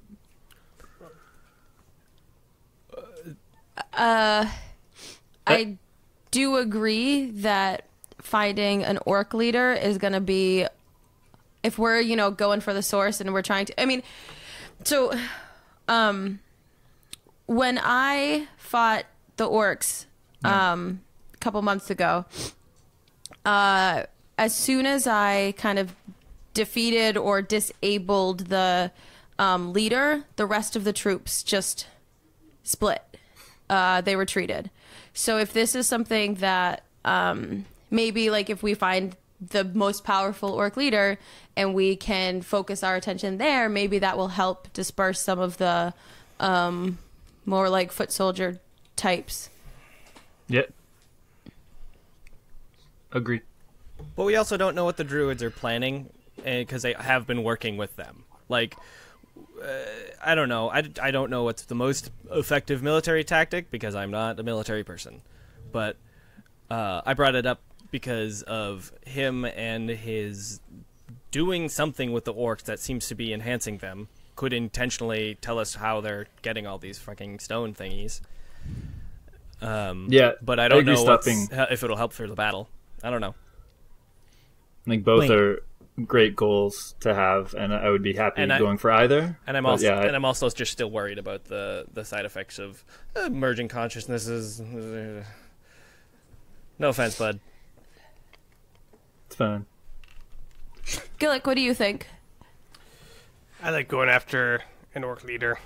I do agree that finding an orc leader is going to be, if we're, going for the source and we're trying to, when I fought the orcs, couple months ago, as soon as I kind of defeated or disabled the leader, the rest of the troops just split. They retreated. So if this is something that maybe like if we find the most powerful orc leader and we can focus our attention there, maybe that will help disperse some of the more like foot soldier types. Yep. Agreed. But we also don't know what the druids are planning, because they have been working with them. Like, I don't know. I don't know what's the most effective military tactic, because I'm not a military person. But I brought it up because of him and his doing something with the orcs that seems to be enhancing them. Could intentionally tell us how they're getting all these fucking stone thingies. Yeah, but I don't know if it'll help for the battle. I don't know. I think both are great goals to have, and I would be happy going for either. And I'm also just still worried about the side effects of merging consciousnesses. No offense, bud. It's fine. Gillik, what do you think? I like going after an orc leader.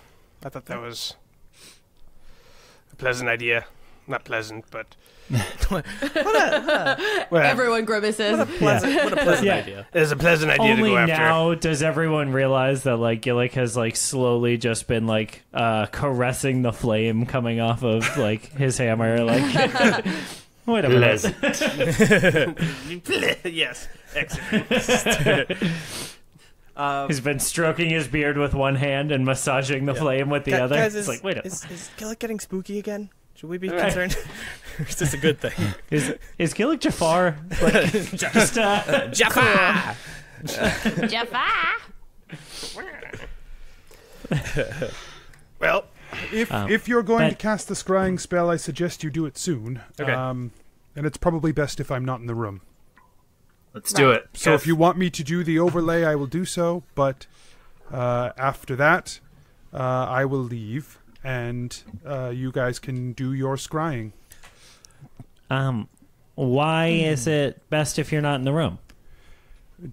I thought that was a pleasant idea. Not pleasant, but... Everyone grimaces. What a pleasant idea. It's a pleasant idea to go after. Only now does everyone realize that like Gillik has like slowly just been like caressing the flame coming off of like his hammer. Like, wait a minute. Yes, excellent. He's been stroking his beard with one hand and massaging the flame with the other. Guys, it's like, wait a is Gillik getting spooky again? Should we be concerned? Or is this a good thing? Is Gillik Jafar? Like, just Jafar! Jafar! Well, if you're going to cast the scrying spell, I suggest you do it soon. Okay. And it's probably best if I'm not in the room. Let's do it. So if you want me to do the overlay, I will do so. But after that, I will leave, and you guys can do your scrying. Why is it best if you're not in the room?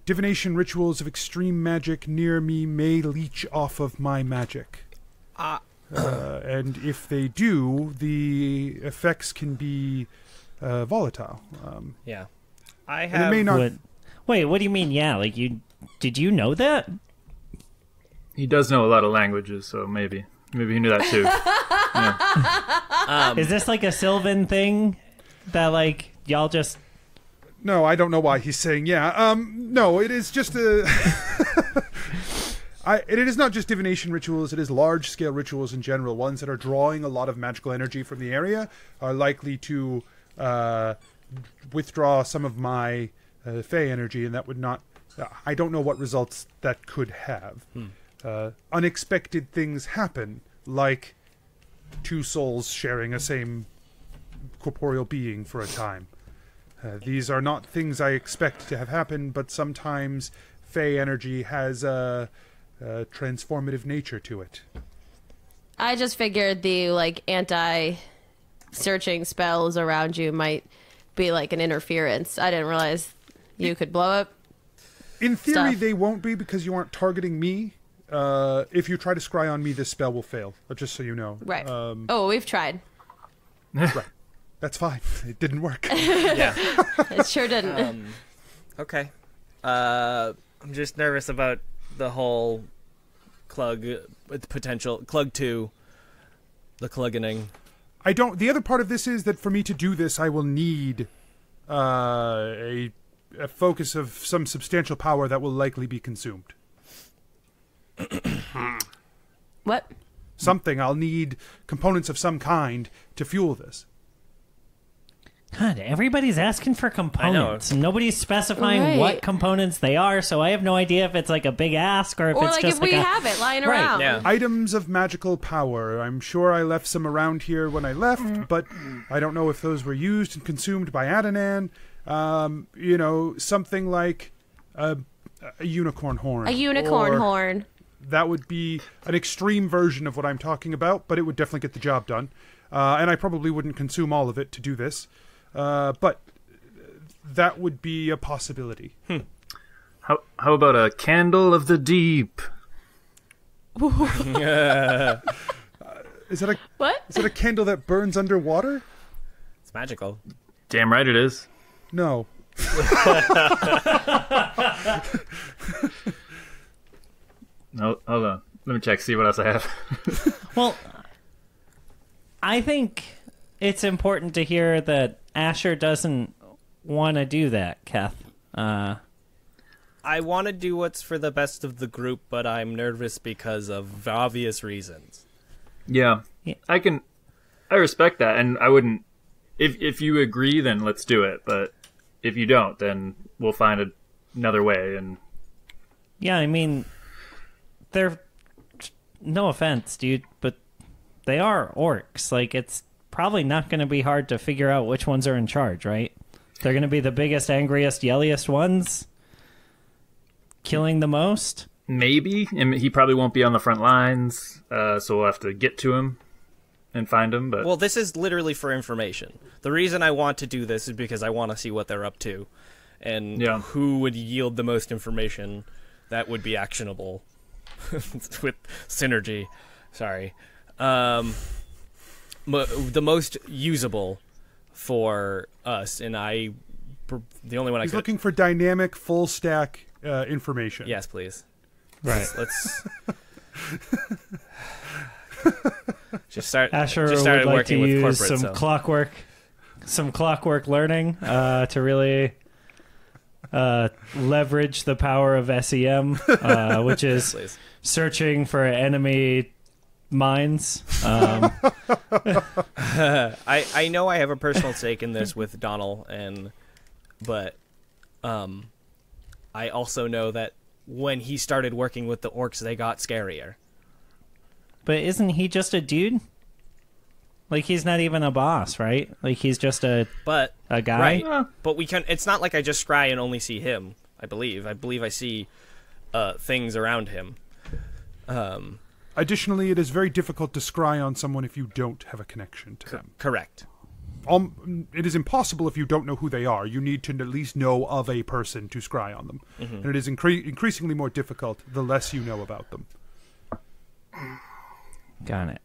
Divination rituals of extreme magic near me may leech off of my magic. And if they do, the effects can be volatile. Yeah. I have... It may not... Wait, what do you mean, yeah? Like, did you know that? He does know a lot of languages, so maybe he knew that too. Yeah. Is this like a Sylvan thing that, like, y'all just... No, I don't know why he's saying yeah. No, it is just a... it is not just divination rituals, it is large-scale rituals in general. Ones that are drawing a lot of magical energy from the area are likely to withdraw some of my fey energy, and that would not... I don't know what results that could have. Unexpected things happen, like two souls sharing a same corporeal being for a time. These are not things I expect to have happen, but sometimes fey energy has a transformative nature to it. I just figured the like anti-searching spells around you might be like an interference. I didn't realize you could blow up. In theory, stuff. they won't be because you aren't targeting me. If you try to scry on me, this spell will fail. Just so you know. Right. We've tried. Right. That's fine. It didn't work. Yeah. It sure didn't. Okay. I'm just nervous about the whole Klug potential. Klug 2. The Kluggening. The other part of this is that for me to do this, I will need a focus of some substantial power that will likely be consumed. What? Something. I'll need components of some kind to fuel this. God, everybody's asking for components. Nobody's specifying what components they are, so I have no idea if it's like a big ask or if it's like just if like we have it lying Right. around. Yeah. Items of magical power. I'm sure I left some around here when I left, but I don't know if those were used and consumed by Adnan. Something like a unicorn horn. A unicorn horn. That would be an extreme version of what I'm talking about, but it would definitely get the job done. And I probably wouldn't consume all of it to do this. But that would be a possibility. How about a candle of the deep? Is that What? Is it a candle that burns underwater? It's magical. Damn right it is. No. No, hold on. Let me check, see what else I have. Well, I think it's important to hear that Asher doesn't want to do that, Keth. I want to do what's for the best of the group, but I'm nervous because of obvious reasons. Yeah. I respect that, and I wouldn't... If you agree, then let's do it, but if you don't, then we'll find another way, and... Yeah, I mean, they're... No offense, dude, but they are orcs. Like, it's probably not going to be hard to figure out which ones are in charge, right? They're going to be the biggest, angriest, yelliest ones. killing the most? Maybe. And he probably won't be on the front lines, so we'll have to get to him and find him. But Well, this is literally for information. The reason I want to do this is because I want to see what they're up to and who would yield the most information that would be actionable with synergy. Sorry. The most usable for us, and the only one He's looking for dynamic, full stack information. Yes, please. Right. Let's just start. Asher just started would like working to with use corporate, some clockwork learning to really leverage the power of SEM, which is Please. searching for enemy mines. I know I have a personal stake in this with Donald, but I also know that when he started working with the orcs, they got scarier. But isn't he just a dude? Like, he's not even a boss, right? Like, he's just a guy? Right. But we can. It's not like I just scry and only see him, I believe. I believe I see things around him. Additionally, it is very difficult to scry on someone if you don't have a connection to them. Correct. It is impossible if you don't know who they are. You need to at least know of a person to scry on them. Mm-hmm. And it is increasingly more difficult the less you know about them. Got it.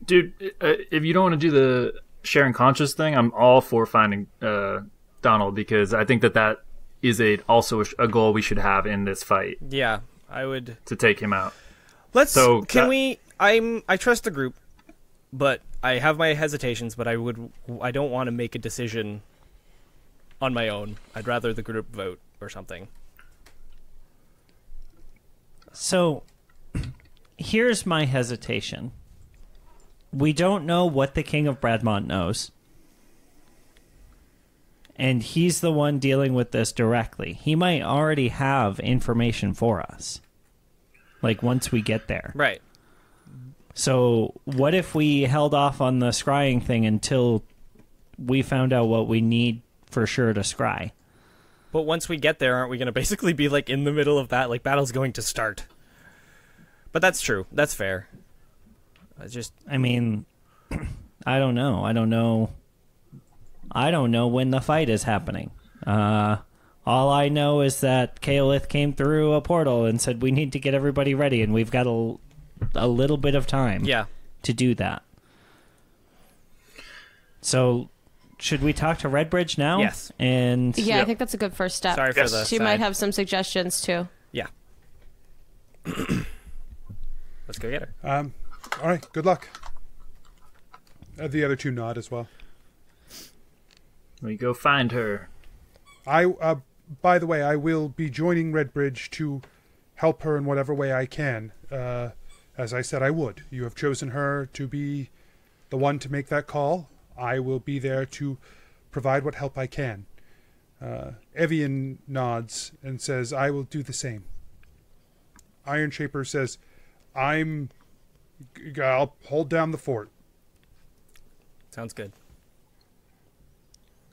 Dude, if you don't want to do the sharing conscious thing, I'm all for finding Donald, because I think that is also a goal we should have in this fight. Yeah, I would... To take him out. I trust the group, but I have my hesitations, but I don't want to make a decision on my own. I'd rather the group vote or something. So, here's my hesitation. We don't know what the King of Bradmont knows. And he's the one dealing with this directly. He might already have information for us. Like, once we get there. Right. So, what if we held off on the scrying thing until we found out what we need for sure to scry? But once we get there, aren't we going to basically be, like, in the middle of that? Like, battle's going to start. But that's true. That's fair. I mean, I don't know. I don't know when the fight is happening. All I know is that Kaolith came through a portal and said we need to get everybody ready, and we've got a little bit of time to do that. So, should we talk to Redbridge now? Yes. And I think that's a good first step. Sorry for the She might have some suggestions, too. Yeah. Let's go get her. All right, good luck. The other two nod as well. We go find her. By the way, I will be joining Redbridge to help her in whatever way I can. As I said I would. You have chosen her to be the one to make that call. I will be there to provide what help I can. Evian nods and says, I will do the same. Iron Shaper says, I'll hold down the fort. Sounds good.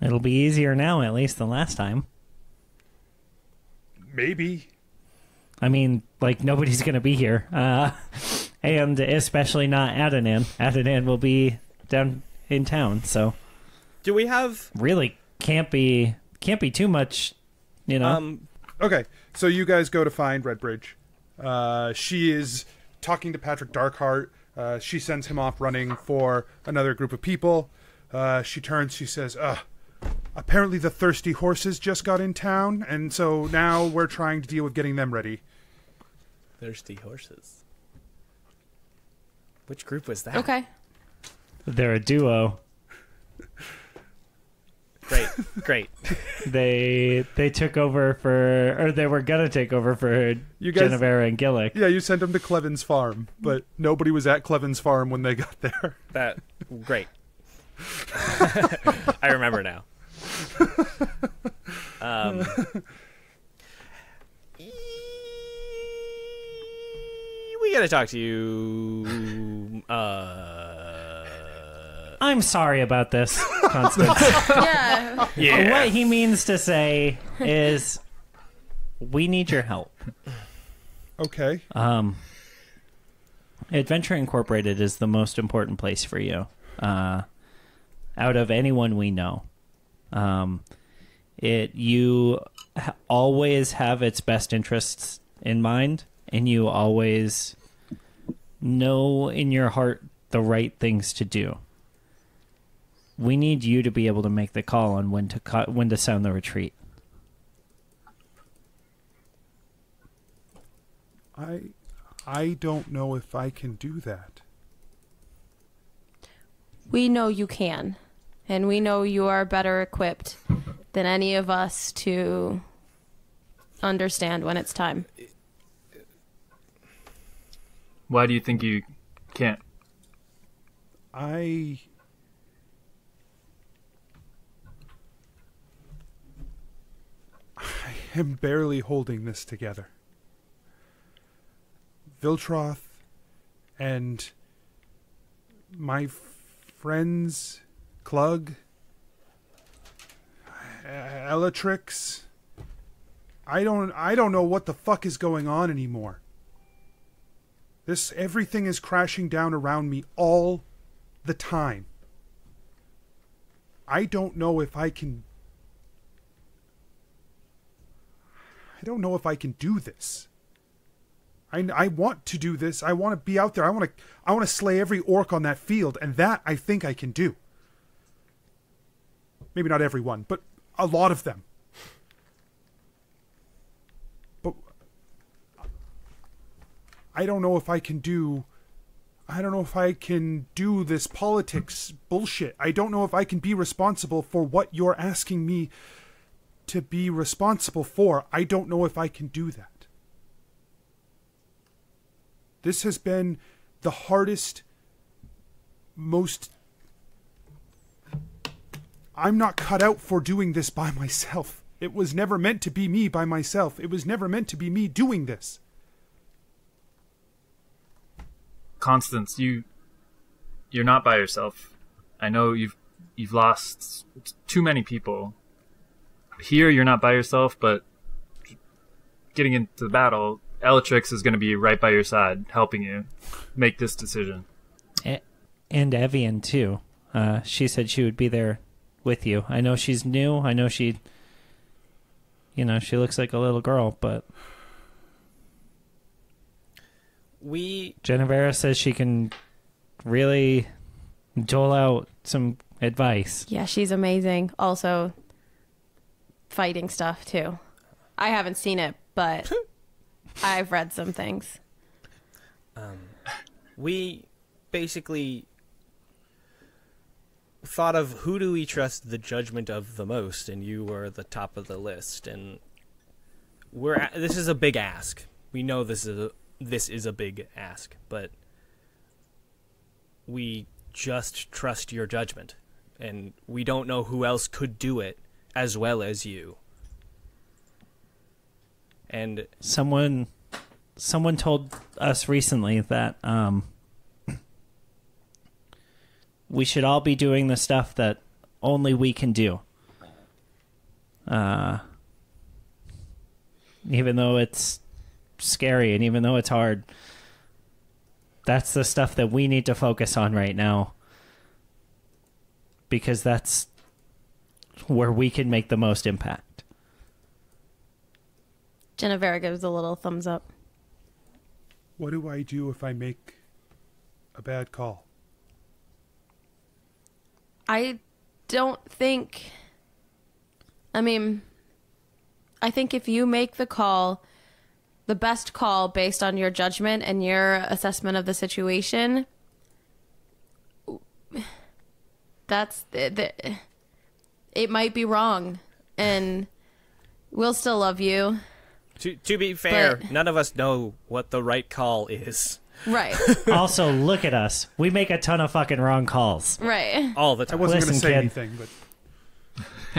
it'll be easier now, at least, than last time. Maybe. I mean, like, nobody's going to be here. And especially not Adonan. Adonan will be down in town, so... Do we have... Really can't be too much, you know? Okay, so you guys go to find Redbridge. She is talking to Patrick Darkheart. She sends him off running for another group of people. She turns, she says, apparently the thirsty horses just got in town, and so now we're trying to deal with getting them ready. Thirsty horses. Which group was that? Okay. They're a duo. Great. They took over or they were gonna take over for Jennuvera and Gillik. Yeah, you sent them to Clevin's farm, but nobody was at Clevin's farm when they got there. Great. I remember now. We gotta talk to you. I'm sorry about this, Constance. Yeah. What he means to say is, we need your help. Okay. Adventure Incorporated is the most important place for you. Out of anyone we know. You always have its best interests in mind, and you always know in your heart the right things to do. We need you to be able to make the call on when to sound the retreat. I don't know if I can do that. We know you can, and we know you are better equipped than any of us to understand when it's time. Why do you think you can't? I am barely holding this together. Viltroth and my friends, Klug, Elatrix. I don't know what the fuck is going on anymore. Everything is crashing down around me all the time. I don't know if I can do this. I want to do this. I want to be out there. I want to slay every orc on that field, and that I think I can do. Maybe not everyone, but a lot of them. But I don't know if I can do this politics bullshit. I don't know if I can be responsible for what you're asking me to be responsible for. I don't know if I can do that. This has been the hardest, I'm not cut out for doing this by myself. It was never meant to be me by myself. It was never meant to be me doing this. Constance, you're not by yourself. I know you've lost too many people. Here you're not by yourself, but getting into the battle, Elatrix is going to be right by your side, helping you make this decision. And Evian, too. She said she would be there with you. I know she's new. I know she looks like a little girl, but... Jennuvera says she can really dole out some advice. Yeah, she's amazing. Also, fighting stuff, too. I haven't seen it, but... I've read some things. We basically thought of who do we trust the judgment of the most, and you were the top of the list. And this is a big ask. We know this is a big ask, but we just trust your judgment, and we don't know who else could do it as well as you. And someone told us recently that we should all be doing the stuff that only we can do. Even though it's scary and even though it's hard, that's the stuff that we need to focus on right now, because that's where we can make the most impact. Jennuvera gives a little thumbs up. What do I do if I make a bad call? I think if you make the call, the best call based on your judgment and your assessment of the situation, it might be wrong, and we'll still love you. To be fair, none of us know what the right call is. Right. Also, look at us. We make a ton of fucking wrong calls. Right. All the time. I wasn't going to say kid. anything, but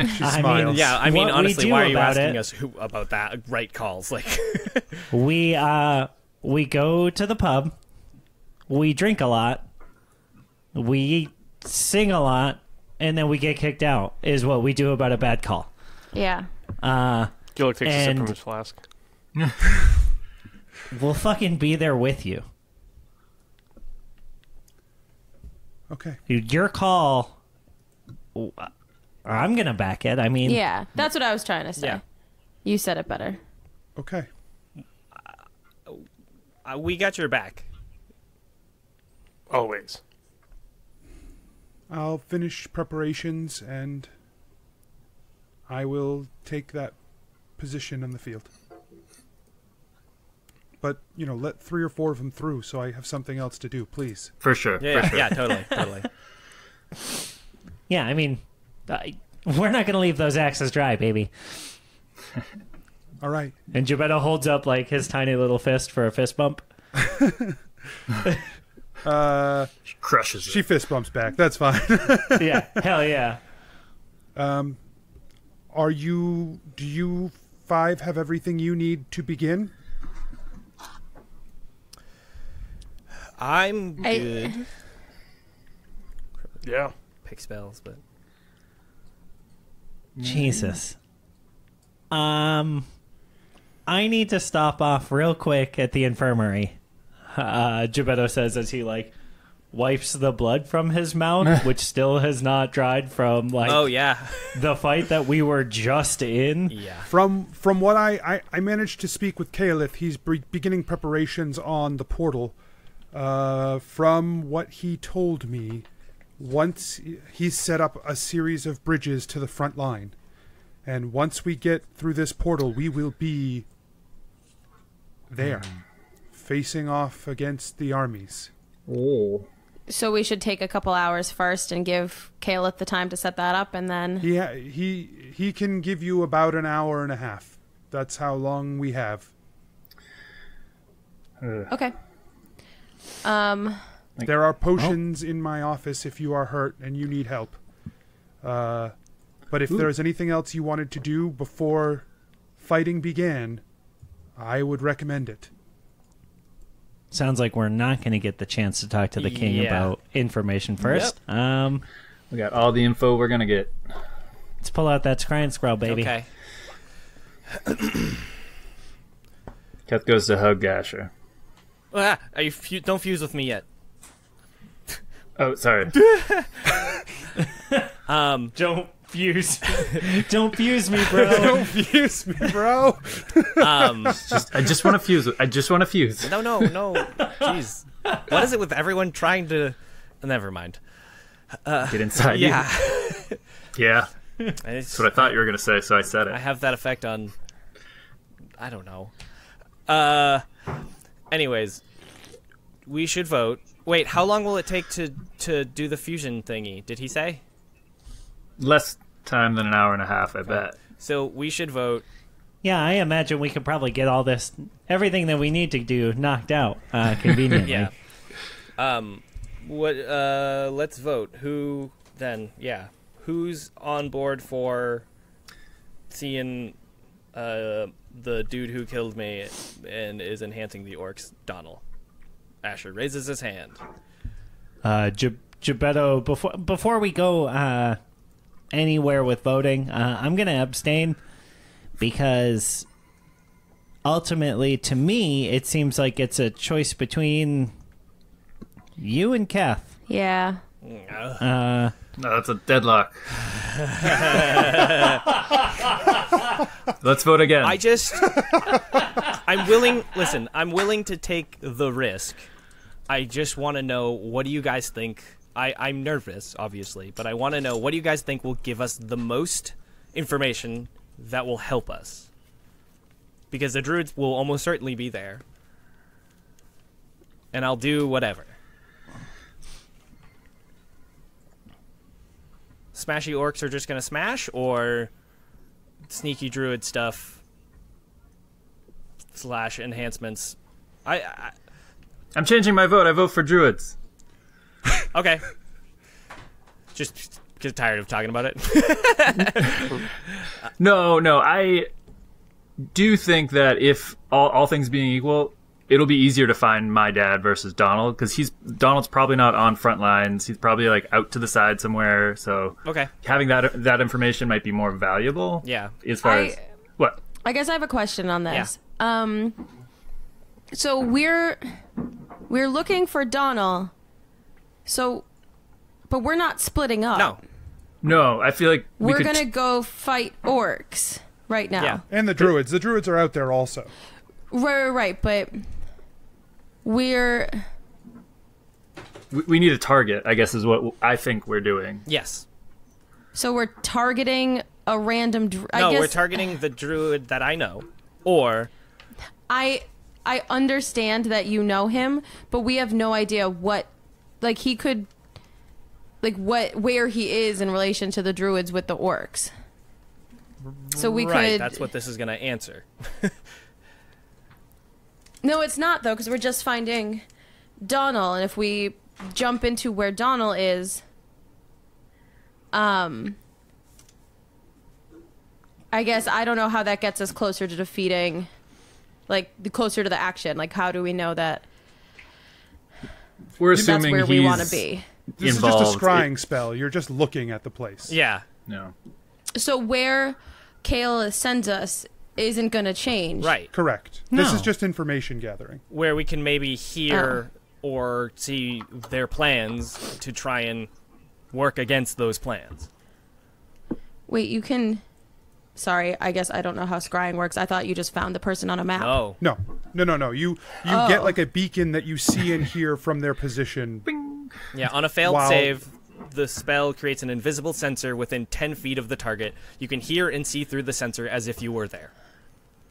she smiles. Honestly, why are you asking us about that? Right calls. Like, we go to the pub. We drink a lot. We sing a lot. And then we get kicked out, is what we do about a bad call. Yeah. Gillik takes a sip from his flask. We'll fucking be there with you. Okay. Dude, your call. I'm gonna back it. I mean, Yeah, that's what I was trying to say. Yeah. You said it better. Okay. We got your back. Always. I'll finish preparations and I will take that position in the field. But, let 3 or 4 of them through so I have something else to do, please. For sure. Yeah, yeah, totally. yeah. I mean, we're not gonna leave those axes dry, baby. All right. And Gebeddo holds up like his tiny little fist for a fist bump. She crushes it. She fist bumps back. That's fine. Yeah, hell yeah. Do you 5 have everything you need to begin? I'm good. Yeah. Pick spells, but Jesus. I need to stop off real quick at the infirmary. Gebeddo says as he wipes the blood from his mouth, which still has not dried from oh yeah, the fight that we were just in. yeah. From what I managed to speak with Caliph, he's beginning preparations on the portal. From what he told me, once he's set up a series of bridges to the front line. And once we get through this portal, we will be there, facing off against the armies. Oh. So we should take a couple hours first and give Caliph the time to set that up, and then... He can give you about an hour and a half. That's how long we have. Okay. There are potions in my office if you are hurt and you need help. But if there's anything else you wanted to do before fighting began, I would recommend it. Sounds like we're not going to get the chance to talk to the king about information first. Yep. We got all the info we're gonna get. Let's pull out that scry and scroll, baby. Okay. Keth goes to hug Asher. Don't fuse with me yet. Oh, sorry. Don't fuse. Don't fuse me, bro. Don't fuse me, bro. I just want to fuse. I just want to fuse. No. Jeez. What is it with everyone trying to... Never mind. Get inside Yeah. you. Yeah. That's what I thought you were going to say, so I said I it. have that effect on... I don't know. Anyways, we should vote. Wait, how long will it take to do the fusion thingy? Did he say? Less time than an hour and a half, I bet. So we should vote. Yeah, I imagine we could probably get all this, everything that we need to do knocked out conveniently. Yeah. Let's vote. Who then? Yeah. Who's on board for seeing the dude who killed me and is enhancing the orcs? Donald. Asher raises his hand. Gebeddo, before we go anywhere with voting, I'm going to abstain because ultimately, to me, it seems like it's a choice between you and Keth. Yeah. No, that's a deadlock. Let's vote again. I'm willing to take the risk. I just want to know, what do you guys think? I'm nervous, obviously, but I want to know, what do you guys think will give us the most information that will help us? Because the druids will almost certainly be there. And I'll do whatever. Smashy orcs are just going to smash, or sneaky druid stuff / enhancements? I'm changing my vote. I vote for druids. Okay. Just get tired of talking about it. No. I do think that if all things being equal, it'll be easier to find my dad versus Donald, because Donald's probably not on front lines. He's probably out to the side somewhere. So Okay. having that information might be more valuable. Yeah. As far as what? I guess I have a question on this. Yeah. So we're looking for Donald. So, but we're not splitting up. No, I feel like we're gonna go fight orcs right now. Yeah, and the druids. The druids are out there also. Right. But we need a target, I guess, is what I think we're doing. Yes. So we're targeting a random. We're targeting the druid that I know, or I understand that you know him, but we have no idea what, like, he could, like, where he is in relation to the druids with the orcs. So we could. That's what this is going to answer. No, it's not though, because we're just finding Donald, and if we jump into where Donald is, I guess I don't know how that gets us closer to defeating, like, closer to the action. Like, how do we know that we're assuming that's where we want to be? This involved. is just a scrying spell. You're just looking at the place. Yeah. No. So where Kayla sends us isn't going to change. Right. Correct. No. This is just information gathering. Where we can maybe hear or see their plans to try and work against those plans. Wait, you can... Sorry, I guess I don't know how scrying works. I thought you just found the person on a map. No. No. You get like a beacon that you see and hear from their position. Bing. Yeah, on a failed save, the spell creates an invisible sensor within 10 feet of the target. You can hear and see through the sensor as if you were there.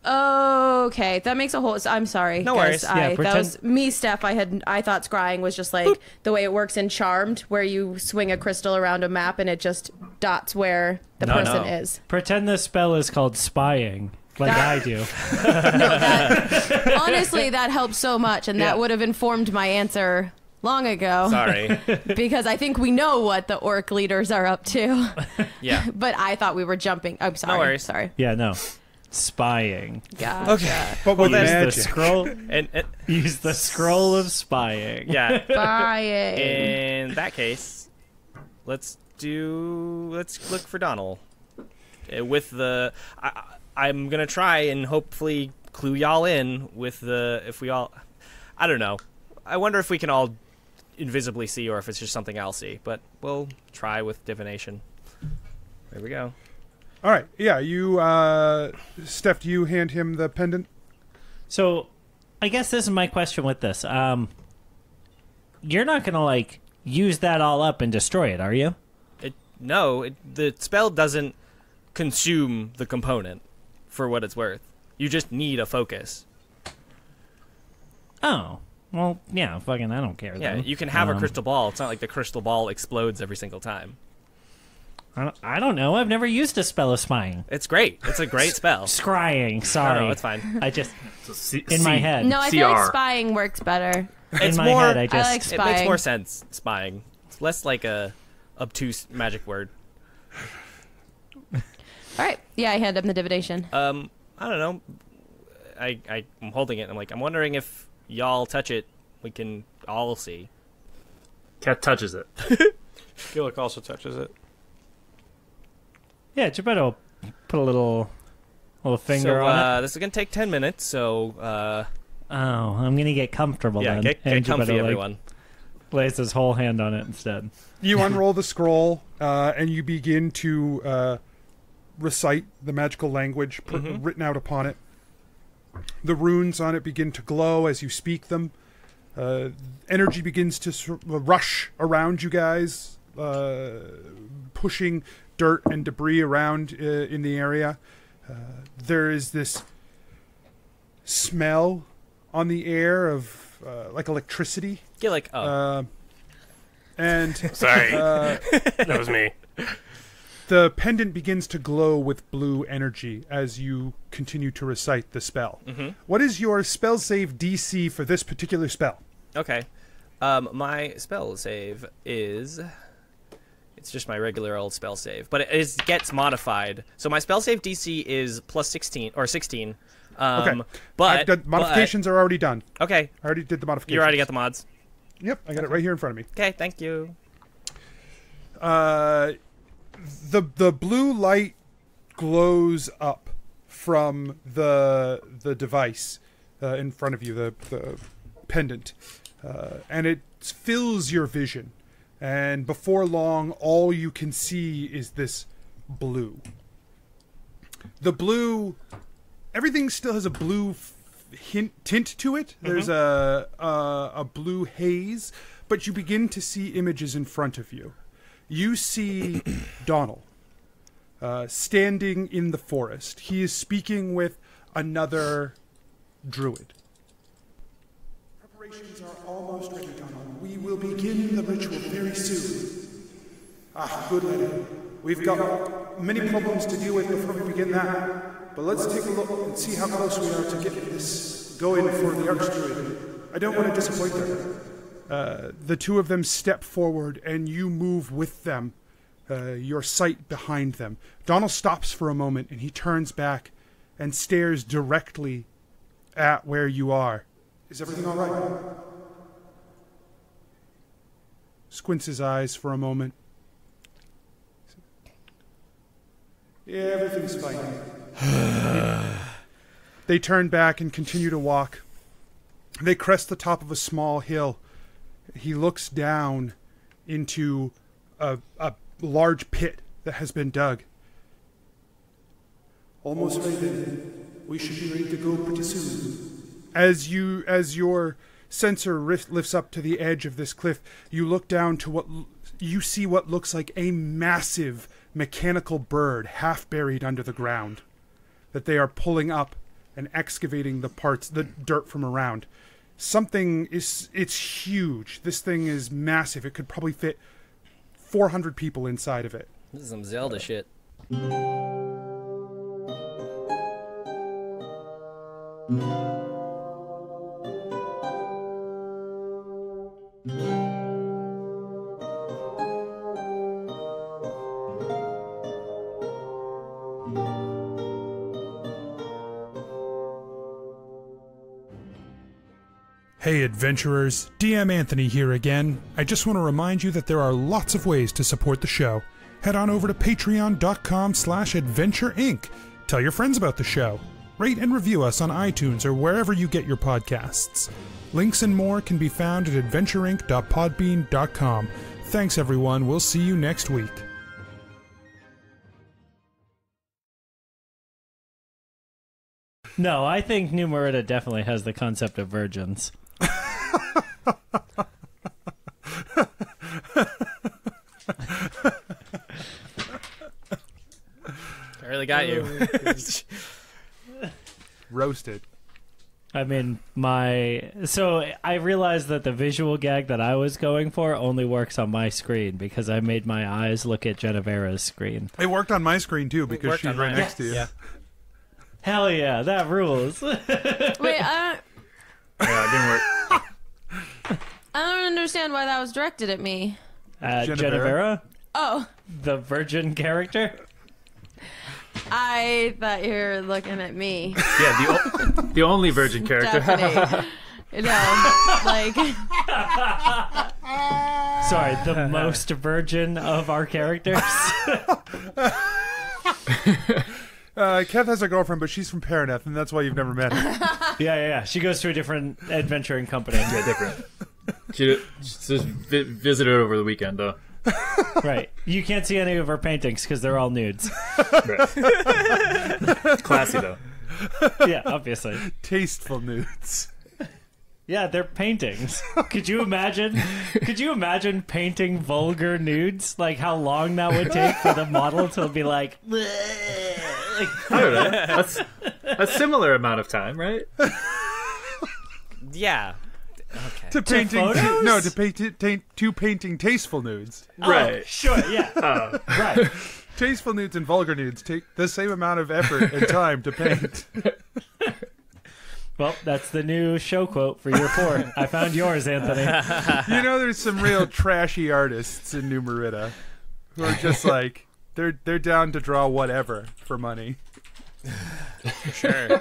Okay, that makes a whole... I'm sorry. No guys. worries. Yeah, that was me, Steph. I thought scrying was just like the way it works in Charmed, where you swing a crystal around a map and it just dots where the person is. Pretend this spell is called spying, like I do. Honestly, that helps so much, and that would have informed my answer long ago. Sorry. Because I think we know what the orc leaders are up to. Yeah. But I thought we were jumping. I'm sorry. No worries. Sorry. Yeah, no. Spying. Gotcha. Okay. But with Use magic. the scroll. And Use the scroll of spying. yeah. Spying. In that case, let's look for Donald. With the I'm gonna try and hopefully clue y'all in with the I don't know. I wonder if we can all invisibly see or if it's just something I'll see, but we'll try with divination. There we go. All right. Yeah, you, Steph, do you hand him the pendant? So, I guess this is my question with this. You're not going to, like, use that all up and destroy it, are you? The spell doesn't consume the component for what it's worth. You just need a focus. Oh. Well, yeah, fucking I don't care, Yeah, though. you can have a crystal ball. It's not like the crystal ball explodes every single time. I don't know. I've never used a spell of spying. It's great. It's a great spell. Scrying, sorry. No, it's fine. I just... in my head. No, I feel like spying works better. It's in my more, head, I like spying. It makes more sense, spying. It's less like a obtuse magic word. All right. Yeah, I hand him the divination. I don't know. I'm holding it. I'm wondering if y'all touch it, we can all see. Keth touches it. Gillik also touches it. Yeah, Jebeddo will put a little finger on it. This is going to take 10 minutes, so... I'm going to get comfortable yeah, then. get And comfy, Jebeddo, everyone. Lays his whole hand on it instead. You unroll the scroll, and you begin to recite the magical language written out upon it. The runes on it begin to glow as you speak them. Energy begins to rush around you guys, pushing dirt and debris around in the area. There is this smell on the air of like electricity. Gillik, And Sorry. That was me. the pendant begins to glow with blue energy as you continue to recite the spell. What is your spell save DC for this particular spell? Okay. My spell save is... It's just my regular old spell save, but it gets modified. So my spell save DC is plus 16 or 16. Okay, but modifications are already done. Okay, I already did the modifications. you already got the mods. Yep, I got it right here in front of me. Okay, thank you. The blue light glows up from the device in front of you, the pendant, and it fills your vision. And before long, all you can see is this blue. The blue, everything still has a blue tint to it. There's a blue haze, but you begin to see images in front of you. You see Donald standing in the forest. He is speaking with another druid. Preparations are almost ready, Donald. We will begin the ritual very soon. Good lady. We've got many problems to deal with before we begin that. But let's take a look and see how close we are to getting this going for the Archdruid. I don't want to disappoint them. The two of them step forward, and you move with them, your sight behind them. Donald stops for a moment, and he turns back and stares directly at where you are. Is everything all right? Squints his eyes for a moment. Yeah, everything's fine. They turn back and continue to walk. They crest the top of a small hill. He looks down into a large pit that has been dug. Almost ready then. We should be ready to go pretty soon. As your sensor lifts up to the edge of this cliff, you look down to you see what looks like a massive mechanical bird half buried under the ground that they are pulling up and excavating the dirt from around. It's huge. This thing is massive. It could probably fit 400 people inside of it. This is some Zelda shit. Hey adventurers, DM Anthony here again. I just want to remind you that there are lots of ways to support the show. Head on over to patreon.com/adventureinc. Tell your friends about the show. Rate and review us on iTunes or wherever you get your podcasts. Links and more can be found at adventureinc.podbean.com. Thanks everyone, we'll see you next week. No, I think New Merida definitely has the concept of virgins. I really got you. Roasted. I mean, so I realized that the visual gag that I was going for only works on my screen because I made my eyes look at Jennuvera's screen. It worked on my screen too because she's right next to you. Yeah. Hell yeah, that rules. Wait, Yeah, it didn't work. I don't understand why that was directed at me. Jennuvera? Oh, The virgin character? I thought you were looking at me. Yeah, the only virgin character. Stephanie. Like... Sorry, the most virgin of our characters? Keth has a girlfriend, but she's from Paraneth, and that's why you've never met her. Yeah. She goes to a different adventuring company. Yeah, different. She just visited over the weekend, though. Right. You can't see any of her paintings because they're all nudes. Right. Classy, though. Yeah, obviously. Tasteful nudes. Yeah, they're paintings. Could you imagine painting vulgar nudes? Like how long that would take for the model to be like I don't know. That's a similar amount of time, right? Yeah. Okay. To painting tasteful nudes. Right. Oh, sure, yeah. Right. Tasteful nudes and vulgar nudes take the same amount of effort and time to paint. Well, that's the new show quote for year 4. I found yours, Anthony. You know, there's some real trashy artists in New Merida who are just like they're down to draw whatever for money. Sure.